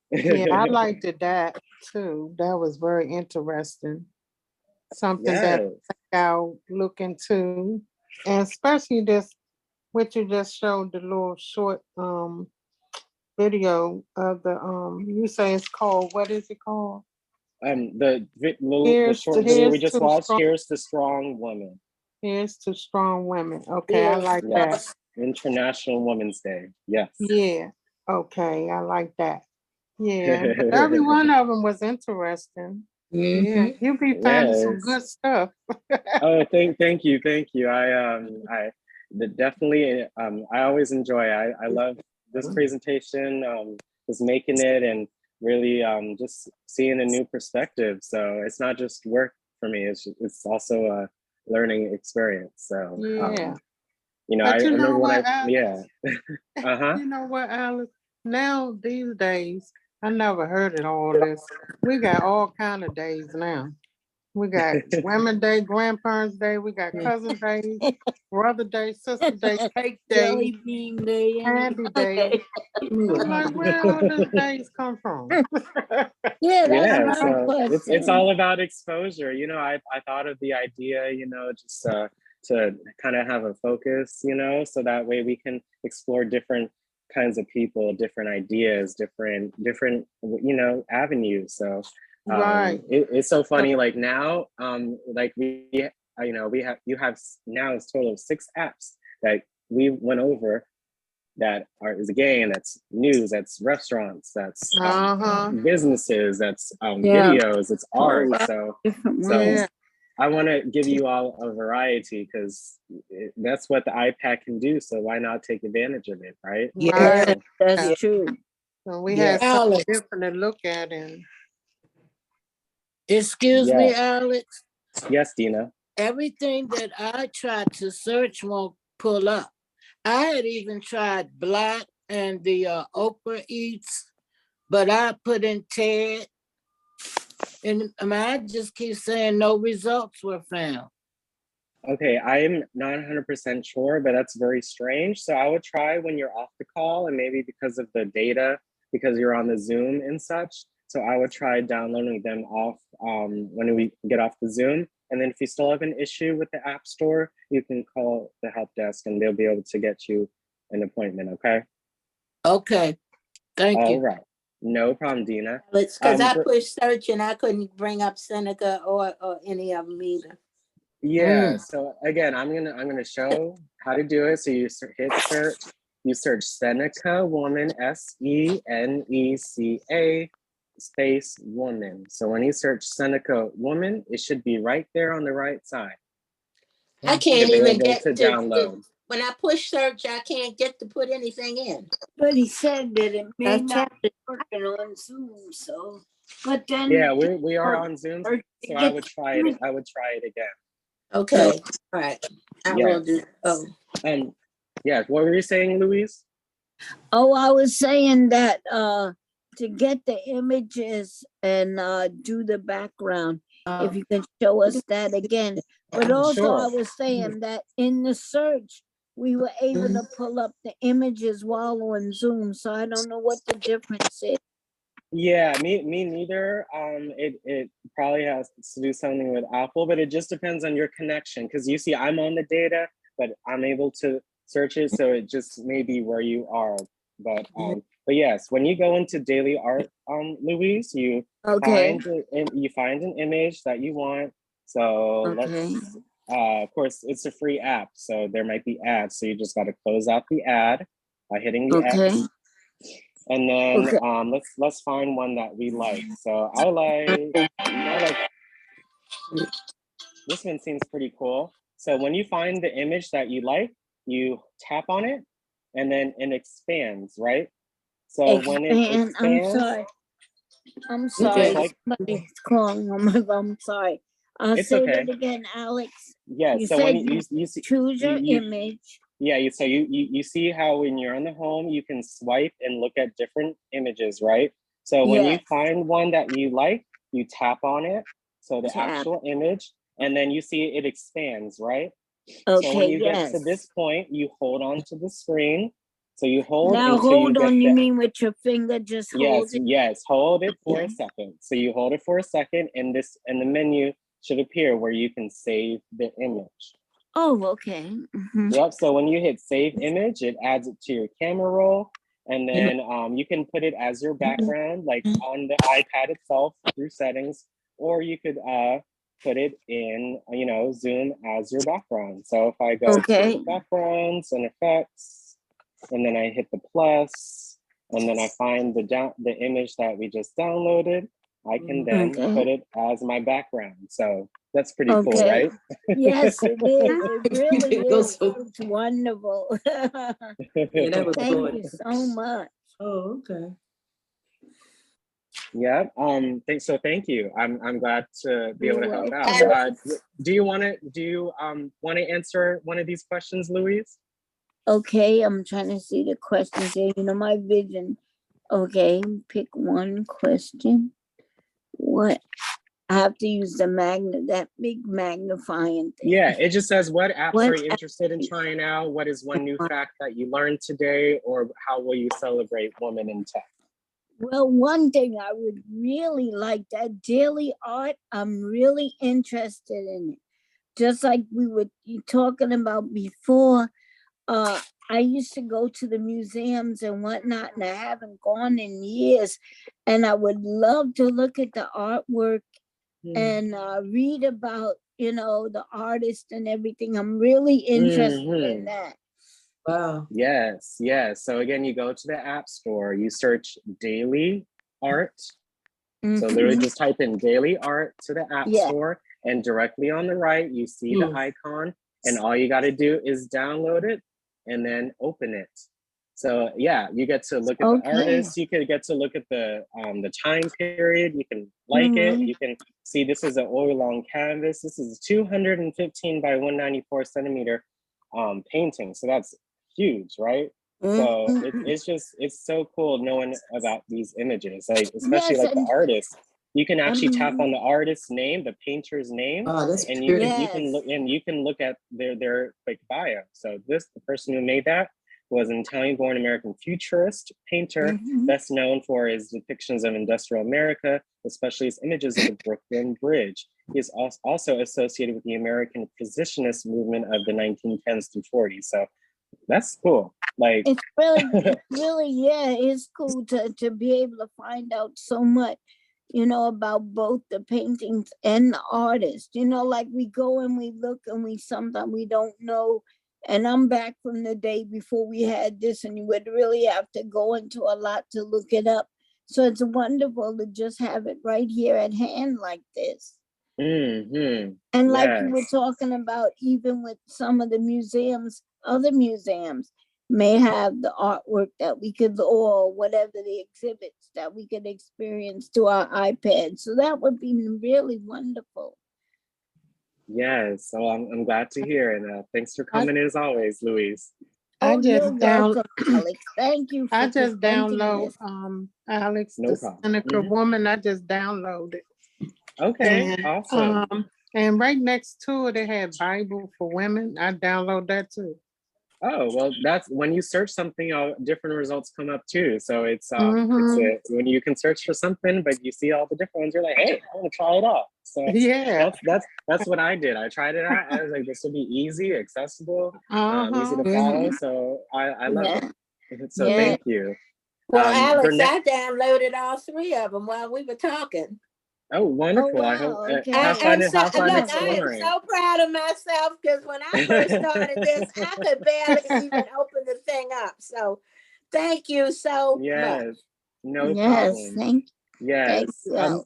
Yeah, I liked that too. That was very interesting. Something that I'll look into, and especially this, what you just showed, the little short video of the you say it's called, what is it called? The short video we just watched. Here's to Strong Women. Here's to Strong Women. Okay, I like that. International Women's Day. Yes. Yeah. Okay, I like that. Yeah, but every one of them was interesting. Yeah, you be finding some good stuff. Oh, thank you. I definitely I always enjoy. I love this presentation. Just making it and really just seeing a new perspective. So it's not just work for me. It's also a learning experience. So I remember when You know what, Alice? Now these days, I never heard of all this. We got all kind of days now. We got Women's Day, Grandparents' Day, we got Cousin Day, Brother Day, Sister Day, Cake Day, Candy Day. I'm like, where all these days come from? So it's all about exposure. I thought of the idea, just to kind of have a focus, so that way we can explore different kinds of people, different ideas, different avenues. So it's so funny. Like now, like you have now it's a total of 6 apps that we went over that is a game, that's news, that's restaurants, that's businesses, that's videos, it's art. So I want to give you all a variety because that's what the iPad can do. So why not take advantage of it, right? Yeah, that's true. So we had something different to look at. And excuse me, Alex. Yes, Dina. Everything that I tried to search won't pull up. I had even tried Black and the Oprah Eats, but I put in TED. And I just keep saying no results were found. Okay, I am not 100% sure, but that's very strange. So I would try when you're off the call, and maybe because of the data, because you're on the Zoom and such. So I would try downloading them off when we get off the Zoom. And then if you still have an issue with the App Store, you can call the help desk and they'll be able to get you an appointment, okay? Okay, thank you. All right. No problem, Dina. It's because I pushed search and I couldn't bring up Seneca or any of them either. Yeah. So again, I'm gonna show how to do it. So you hit search. You search Seneca Woman, SENECA space woman. So when you search Seneca Woman, it should be right there on the right side. I can't even get to download. when I push search, I can't get to put anything in. But he said that it may That's not be working on Zoom, so, but then. Yeah, we are on Zoom, so I would try it. I would try it again. Okay, all right. I will do. Oh. Yeah, what were you saying, Louise? Oh, I was saying that to get the images and do the background, if you can show us that again. But also I was saying that in the search, we were able to pull up the images while on Zoom, so I don't know what the difference is. Yeah, me neither. It probably has to do something with Apple, but it just depends on your connection. Because you see, I'm on the data, but I'm able to search it, so it just may be where you are. But yes, when you go into daily art, Louise, you find an image that you want. So let's of course it's a free app, so there might be ads. So you just got to close out the ad by hitting the X. And then let's find one that we like. So I like this one, seems pretty cool. So when you find the image that you like, you tap on it and then it expands, right? So when it expands, I'm sorry. Like, somebody's calling. Oh my God, I'm sorry. It's say okay. that again, Alex. Yeah, You so said when you see, choose your image. Yeah, so you see how when you're on the home, you can swipe and look at different images, right? So when you find one that you like, you tap on it, so the actual image, and then you see it expands, right? Okay, so when you get to this point, you hold on to the screen. So you hold now until hold you on, get you mean with your finger, just hold it? Yes, hold it for a second. So you hold it for a second, and the menu should appear where you can save the image. Oh, okay. Yep, so when you hit save image, it adds it to your camera roll, and then you can put it as your background, like on the iPad itself through settings, or you could put it in, Zoom as your background. So if I go to backgrounds and effects, and then I hit the plus, and then I find the image that we just downloaded, I can then put it as my background. So that's pretty cool, right? Yes, it is. It really is. It's wonderful. Thank you so much. Oh, okay. Yeah. Thank you. I'm glad to be able to help out. Do you want to answer one of these questions, Louise? Okay, I'm trying to see the questions here. My vision. Okay, pick one question. What? I have to use that big magnifying thing. Yeah, it just says, what apps are you interested in trying out? What is one new fact that you learned today? Or how will you celebrate Women in Tech? Well, one thing I would really like, that daily art, I'm really interested in it. Just like we were talking about before, I used to go to the museums and whatnot, and I haven't gone in years. And I would love to look at the artwork and read about, the artist and everything. I'm really interested in that. Wow. Yes. So again, you go to the App Store, you search daily art. So literally just type in daily art to the App Store, and directly on the right, you see the icon, and all you got to do is download it and then open it. So yeah, you get to look at the artist. You could get to look at the time period. You can like it. You can see this is an oil on canvas. This is 215 by 194 centimeter painting. So that's huge, right? So it's so cool knowing about these images, like especially like the artist. You can actually tap on the artist's name, the painter's name, and you can look at their like bio. So the person who made that was an Italian-born American futurist painter, best known for his depictions of industrial America, especially his images of the Brooklyn Bridge. He is also associated with the American Positionist movement of the 1910s through 40s. So that's cool. Like it's really, it's cool to be able to find out so much, about both the paintings and the artist. Like we go and we look and sometimes we don't know. And I'm back from the day before we had this, and you would really have to go into a lot to look it up. So it's wonderful to just have it right here at hand like this. And like you were talking about, even with some of the museums, other museums may have the artwork that we could, or whatever the exhibits that we could experience to our iPad. So that would be really wonderful. Yes, so I'm glad to hear, and thanks for coming as always, Louise. I Oh, just you're welcome, Alex. Thank you for I just presenting download this. Alex, No the problem. Seneca Mhm. Woman. I just downloaded. Okay, And awesome. and right next to it, it had Bible for Women. I download that too. Oh, well, that's when you search something, different results come up too. So it's Mhm. when you can search for something, but you see all the different ones, you're like, hey, I want to try it out. So Yeah. that's what I did. I tried it out. I was like, this will be easy, accessible, easy to follow. So I love it. So Yeah. thank you. Well, Alex, Burnett- I downloaded all three of them while we were talking. Oh, wonderful. I hope how fun So, how fun look, I am exploring. so proud of myself because when I first started this, I could barely even open the thing up. So thank you so much. Yes, no Yes, problem. Yes, you.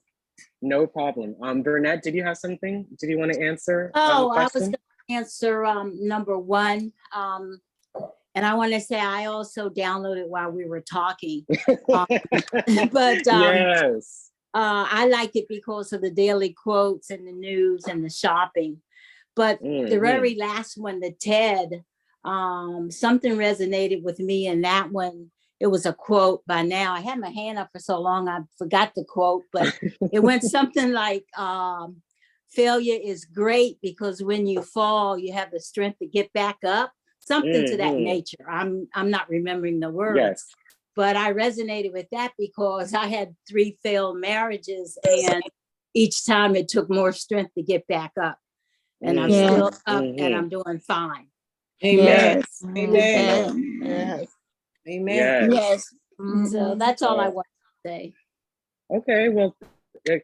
no problem. Burnett, did you have something? Did you want to answer a Oh, I was question? going to answer number one. And I want to say I also downloaded while we were talking. But yes. I like it because of the daily quotes and the news and the shopping. But the very last one, the TED, something resonated with me in that one. It was a quote by now. I had my hand up for so long, I forgot the quote, but it went something like, failure is great because when you fall, you have the strength to get back up. Something to that nature. I'm not remembering the words. Yes. But I resonated with that because I had 3 failed marriages and each time it took more strength to get back up. And I'm still up and I'm doing fine. Amen. Yes. Amen. Yes. Amen. Yes. So that's all I want to say. Okay, well,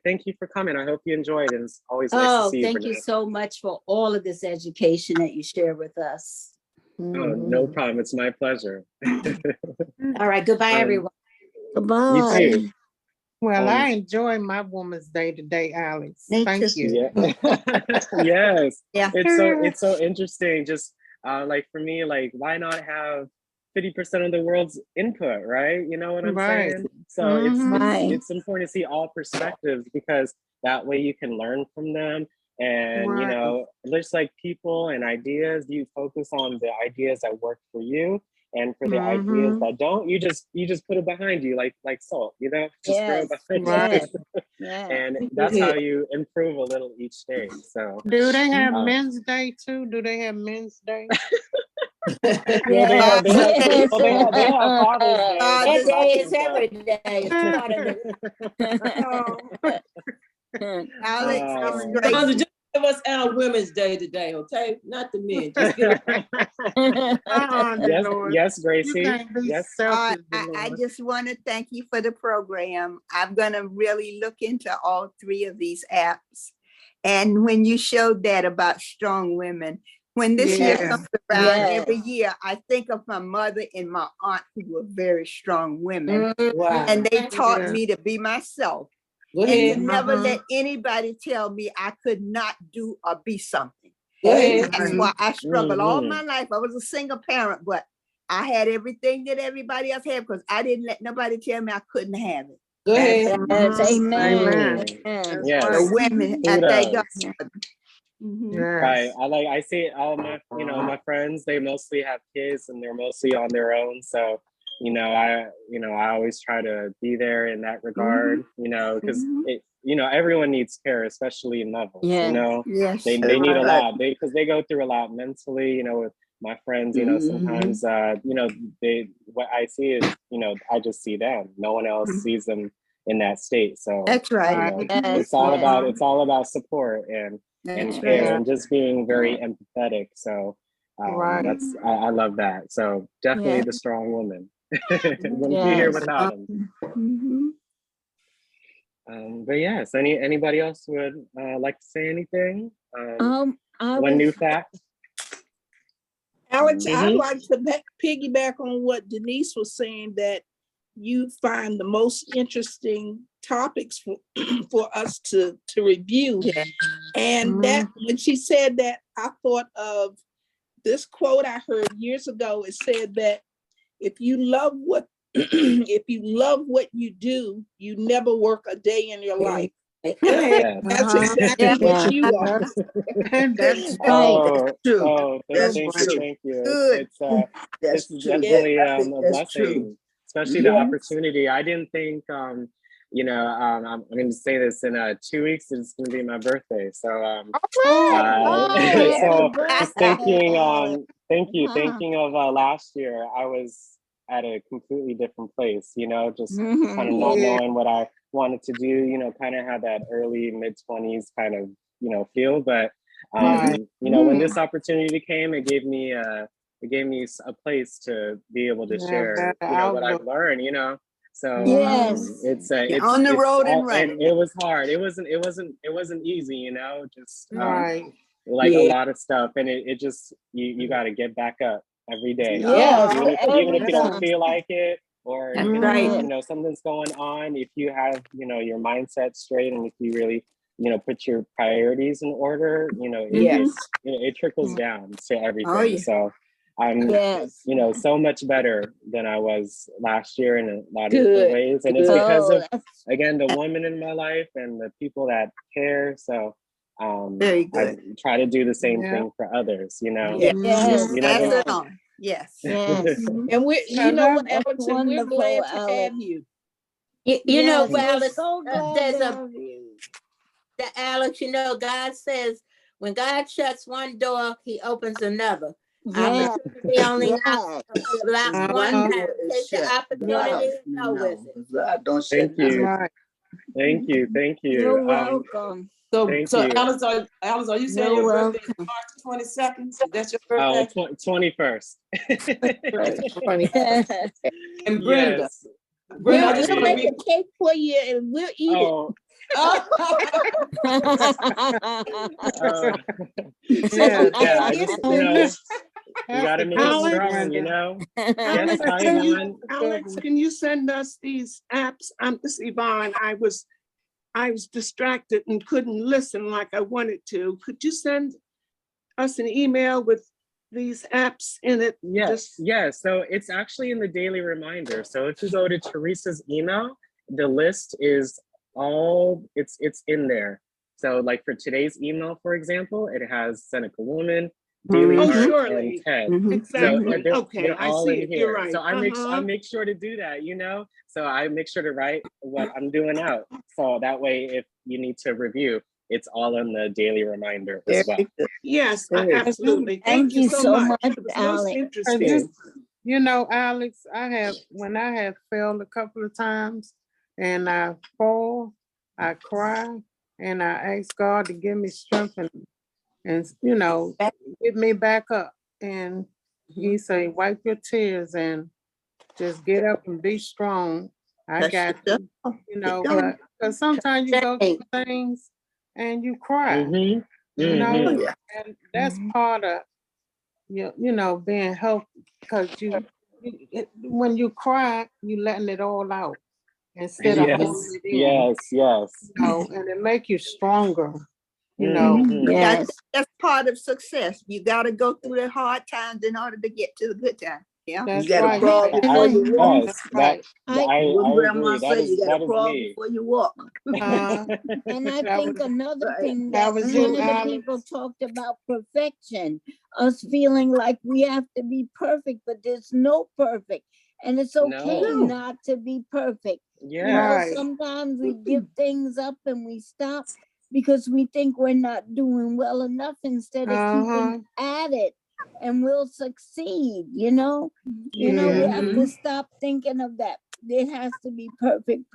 thank you for coming. I hope you enjoyed it. It's always nice to see you. Thank you so much for all of this education that you share with us. Oh, no problem. It's my pleasure. All right. Goodbye, everyone. Goodbye. You too. Well, I enjoy my Woman's Day today, Alex. Me Thank too. you. Yes. Yeah. It's so interesting. Just like for me, like why not have 50% of the world's input, right? You know what I'm Right. saying? So Right. it's important to see all perspectives because that way you can learn from them. And you Right. know, there's like people and ideas. You focus on the ideas that work for you, and for the ideas that don't, you just put it behind you like salt. You know, just throw it behind Right. you. And that's how you improve a little each day. So Do they have Men's Day too? Do they have Men's Day? well, they have Father's Day. That day is Mother's every day. It's part of it. Alex, Oh. Gracie, just give us our Women's Day today, okay? Not the men. Just give Yes, Gracie. Yes. I just want to thank you for the program. I'm going to really look into all 3 of these apps. And when you showed that about strong women, when this year comes around every year, I think of my mother and my aunt who were very strong women. Wow. And they taught me to be myself. Go and ahead. to never let anybody tell me I could not do or be something. Go ahead. That's why I struggled all my life. I was a single parent, but I had everything that everybody else had because I didn't let nobody tell me I couldn't have it. Go ahead. Amen. Yes. The women, I thank God. Right. I see all my, my friends, they mostly have kids and they're mostly on their own. So, I always try to be there in that regard, because everyone needs care, especially in levels, Yes. they need a lot because they go through a lot mentally, with my friends, sometimes, what I see is, I just see them. No one else sees them in that state. So that's right. It's all about support and care and just being very empathetic. So I love that. So definitely the strong woman. Wouldn't be here without them. But yes, anybody else would like to say anything? One new fact. Alex, I'd like to piggyback on what Denise was saying, that you find the most interesting topics for us to review. And that when she said that, I thought of this quote I heard years ago. It said that if you love what if you love what you do, you never work a day in your life. That's exactly what you are. That's true. That's Thank true. you, thank you. Good. This is definitely a blessing, especially the opportunity. I didn't think, you know, I'm going to say this in 2 weeks. It's going to be my birthday, so so just thinking, thinking of last year, I was at a completely different place. You know, just kind of not knowing what I wanted to do. You know, kind of had that early mid-20s kind of feel, but you know, when this opportunity came, it gave me a place to be able to share, you know, what I've learned, you know. So it's on the road and running. It was hard. It wasn't easy, you know, just like Yeah. a lot of stuff. And it just, you got to get back up every day. Yes, Even if you don't every feel like it, or That's if, right. you know, something's going on, if you have, you know, your mindset straight, and if you really, you know, put your priorities in order, you know, it trickles down to everything. Oh, yeah. So I'm, you know, so much better than I was last year in a lot of different ways. And it's because of, again, the women in my life and the people that care. So very good. I try to do the same thing for others, you know. Yes. You Pass never it on. Yes. And we're, you know what, Alex, and we're glad to have you. You know, Yes, we're Alex, so glad there's to a have you. Alex, you know, God says when God shuts one door, he opens another. Yes. Opportunity only knocks one time. Take the Yes. opportunity and go with it. Thank you. Thank you. Thank you. You're welcome. Thank you. Alice, are you saying You're your birthday is welcome. March 22nd? That's your birthday? 21st. And Brenda. Yes. Brenda, I just We'll want to make a cake for you and we'll eat it. Yeah, I just, you know, you gotta make it strong, you know. Yes, Alex, can you send us these apps? This is Yvonne. I was distracted and couldn't listen like I wanted to. Could you send us an email with these apps in it? Yes, so it's actually in the daily reminder. So if you go to Teresa's email, the list is all, it's in there. So like for today's email, for example, it has Seneca Woman, Daily Art, and TED. Exactly. So Okay, they're I all see in it. here. You're right. So I make sure to do that, you know. So I make sure to write what I'm doing out. So that way, if you need to review, it's all in the daily reminder as well. Yes, absolutely. Thank you so much, It was most Alex. interesting. You know, Alex, when I have failed a couple of times and I fall, I cry and I ask God to give me strength and you know, get me back up. And he say, wipe your tears and just get up and be strong. I got you, you know, but sometimes you go through things and you cry, you know, and that's part of you know, being healthy, because when you cry, you letting it all out instead of holding it in. Yes. You know, and it make you stronger. You know, that's part of success. You got to go through the hard times in order to get to the good times. Yeah, that's you got to right. crawl before you walk. Yes, what grandma agree. say, you got to crawl me. before you walk. And I think another thing that that was one you, of the Alex. people talked about perfection, us feeling like we have to be perfect, but there's no perfect. And it's okay not to be perfect. You know, sometimes we give things up and we stop because we think we're not doing well enough instead of keeping at it, and we'll succeed, you know? You know, we have to stop thinking of that. It has to be perfect.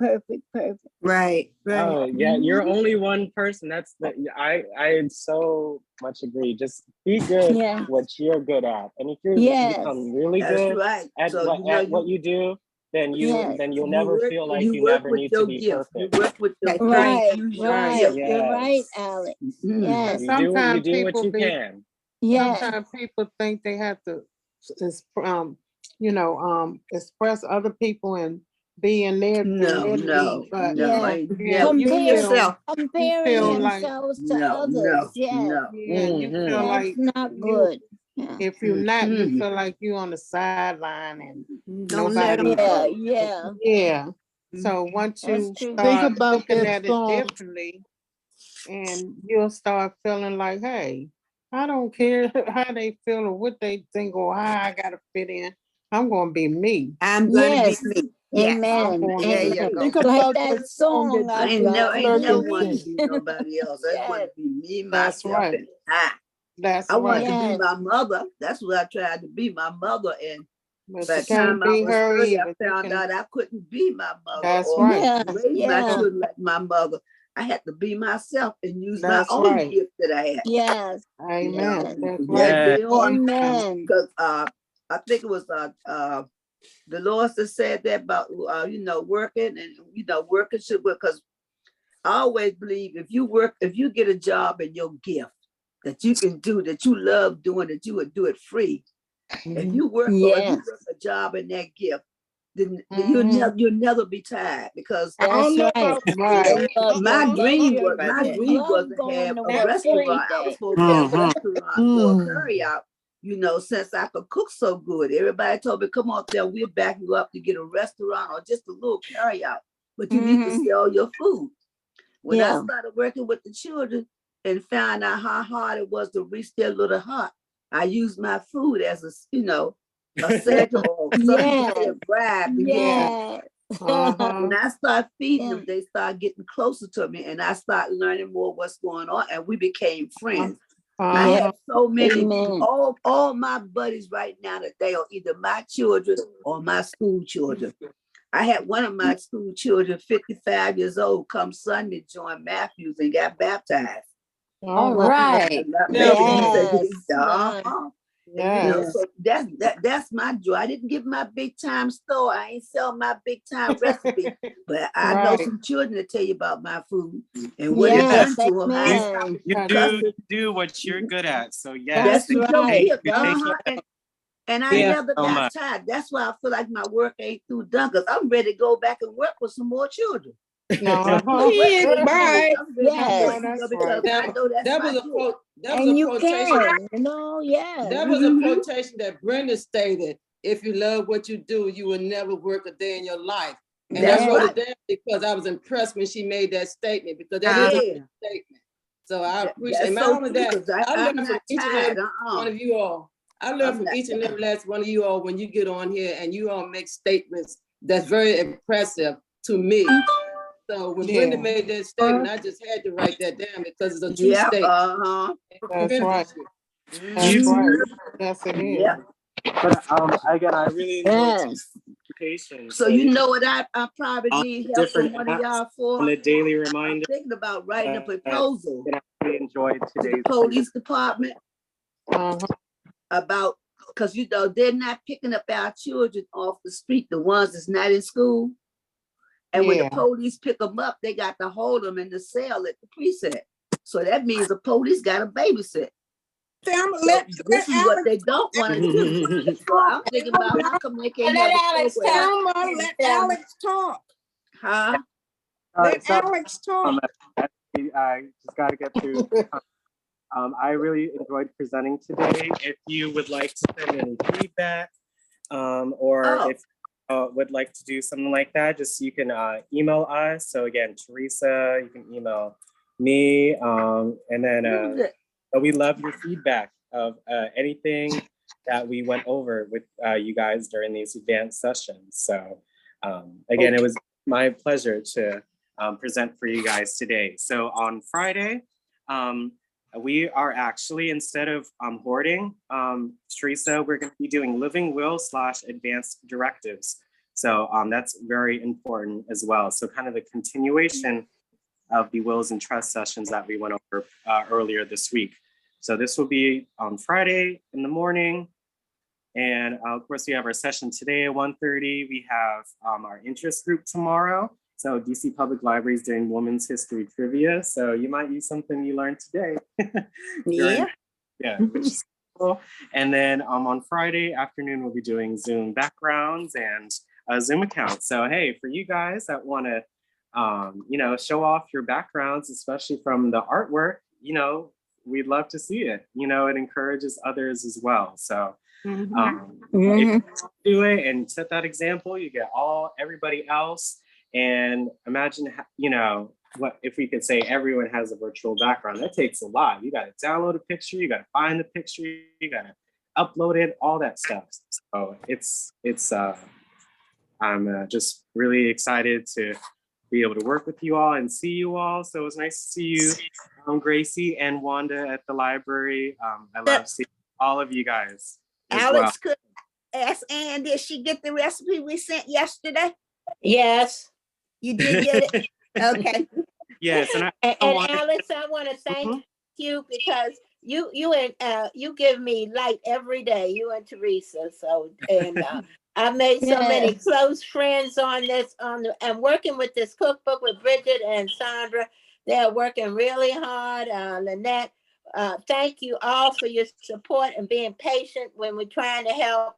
Right. Oh yeah, you're only one person. That's I so much agree. Just be good at what you're good at, and if you become really good at what you do, then you'll never feel like you never need to be perfect. You're right, Alex. Yes. You do what you can. Sometimes people think they have to, you know, express other people and be in their comparing themselves to others. you feel that's like not good. If you're not, you feel like you're on the sideline and Don't let nobody. 'em go. Yeah. So once you Think start about looking that at it song. differently, and you'll start feeling like, hey, I don't care how they feel or what they think or how I gotta fit in. I'm gonna be me. I'm gonna Yes. be me. Yes. Amen. There you go. Think Like about that song I I ain't never, ain't never Clerk want to said. be nobody else. I just want to be me, That's myself, right. and I. That's I wanted right. to be Yes. my mother. That's what I tried to be, my mother. And But by you the time can't I be was her 30, I either. You found can. out I couldn't be my mother That's or right. Yes. raise my Yes. children like my mother. I had to be myself and use my That's own right. gift that I had. Yes. You know, Amen. and That's from right. that day on, Amen. because I think it was Dolores that said that about working and working should work, because I always believe if you get a job in your gift that you can do, that you love doing, that you would do it free. If you work Yes. a job in that gift, then Mhm. you'll never be tired, because I don't That's know right. about Right. my dream was Love to have going to a work restaurant. every I was day. supposed to have a restaurant for a curry out, since I could cook so good. Everybody told me, come on there, we'll back you up to get a restaurant or just a little carry out. But you need to sell your food. When I Yeah. started working with the children and found out how hard it was to reach their little heart, I used my food as a sample or something to say a Yes. bribe to get Yeah. them. Yes. When I start feeding Yeah. them, they start getting closer to me, and I start learning more what's going on, and we became friends. I Yeah. have so many, Amen. all my buddies right now that they are either my children or my school children. I had one of my school children, 55 years old, come Sunday, join Matthews and got baptized. All Wow. right. Yes. Yes. So that's my joy. I didn't give my big time store. I ain't sell my big time recipe, but I know Right. some children that tell you about my food and what it Yes. done to them. How it stopped Amen. You them do cussing. what you're good at. So That's yes, That's your right. gift. you take care of And I thank you never so got much. tired. That's why I feel like my work ain't through done, because I'm ready to go back and work with some more children. Uh-huh. Bye. I'm ready to I know work, Yes. that's because right. I know that's That my was a gift. quote. That was And a you quotation. can, yes. That was a quotation that Brenda stated. If you love what you do, you will never work a day in your life. And That's I wrote right. it down because I was impressed when she made that statement, because that is a Yeah. good statement. So I appreciate That's it. Not so only true, that, because I I'm learned from not each and tired. every one of you all. I learned I'm from not each and every tired. last one of you all when you get on here and you all make statements that's very impressive to me. So when Brenda Yeah. made that statement, I just had to write that down because it's a true Yep. statement. That's right. That's You right. Yes, it is. Yeah. but again, I really enjoyed Yes. education. So you you can know what I probably on need the help from different one of apps y'all for? and the daily I'm reminder. thinking about writing a You proposal can actually enjoy to the today's police department Uh-huh. about, because they're not picking up our children off the street, the ones that's not in school. And when the Yeah. police pick them up, they got to hold them in the cell at the precinct. So that means the police got to babysit. This is what they don't want to do. So I'm thinking about how come they can't Let have a Alex program. talk. Let Alex talk. Huh? Let Sorry, Alex talk. I just got to get through. I really enjoyed presenting today. If you would like to send any feedback, or if would like to do something like that, just you can email us. So again, Teresa, you can email me, and then we love your feedback of anything that we went over with you guys during these advanced sessions. So again, it was my pleasure to present for you guys today. So on Friday, we are actually, instead of hoarding, Teresa, we're going to be doing living will / advanced directives. So that's very important as well. So kind of the continuation of the wills and trust sessions that we went over earlier this week. So this will be on Friday in the morning. And of course, we have our session today at 1:30. We have our interest group tomorrow. So DC Public Library is doing Women's History Trivia. So you might use something you learned today. Yeah. Yeah, which is cool. And then on Friday afternoon, we'll be doing Zoom backgrounds and Zoom accounts. So hey, for you guys that want to, show off your backgrounds, especially from the artwork, we'd love to see it. You know, it encourages others as well. So if Mhm. you do it and set that example, you get everybody else. And imagine, you know, what if we could say everyone has a virtual background? That takes a lot. You got to download a picture, you got to find the picture, you got to upload it, all that stuff. So I'm just really excited to be able to work with you all and see you all. So it was nice to see you, Gracie and Wanda at the library. I love seeing all of you guys as well. Alex could ask Ann, did she get the recipe we sent yesterday? Yes. You did get it? Okay. Yes, and And Alex, I want to thank you because you give me light every day, you and Teresa. So I've made so many close friends on this, and working with this cookbook with Bridget and Sandra. They're working really hard. Lynette, thank you all for your support and being patient when we're trying to help.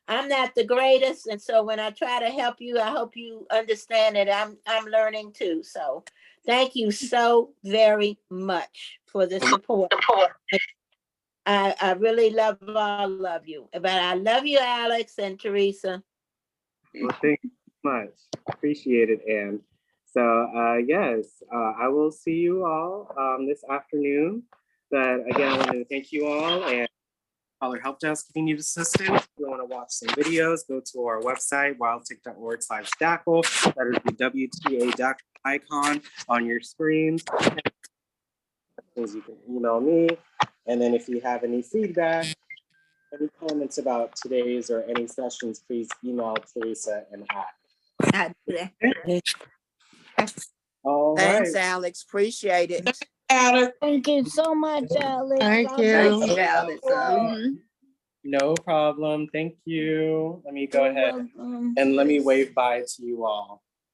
I'm not the greatest, and so when I try to help you, I hope you understand that I'm learning too. So thank you so very much for the support. I really love all of you, but I love you, Alex and Teresa. Well, thank you so much. Appreciate it, Anne. So yes, I will see you all this afternoon. But again, I want to thank you all and call our help desk if you need assistance. If you want to watch some videos, go to our website, wildtick.org/DACL. That is the WTA DACL icon on your screen. You can email me. And then if you have any feedback, any comments about today's or any sessions, please email Teresa and I. All Thanks, right. Alex. Appreciate it. Thank you so much, Alex. Thank God you. bless Alex. No problem. Thank you. Let me go You're ahead welcome. and let me wave bye to you all.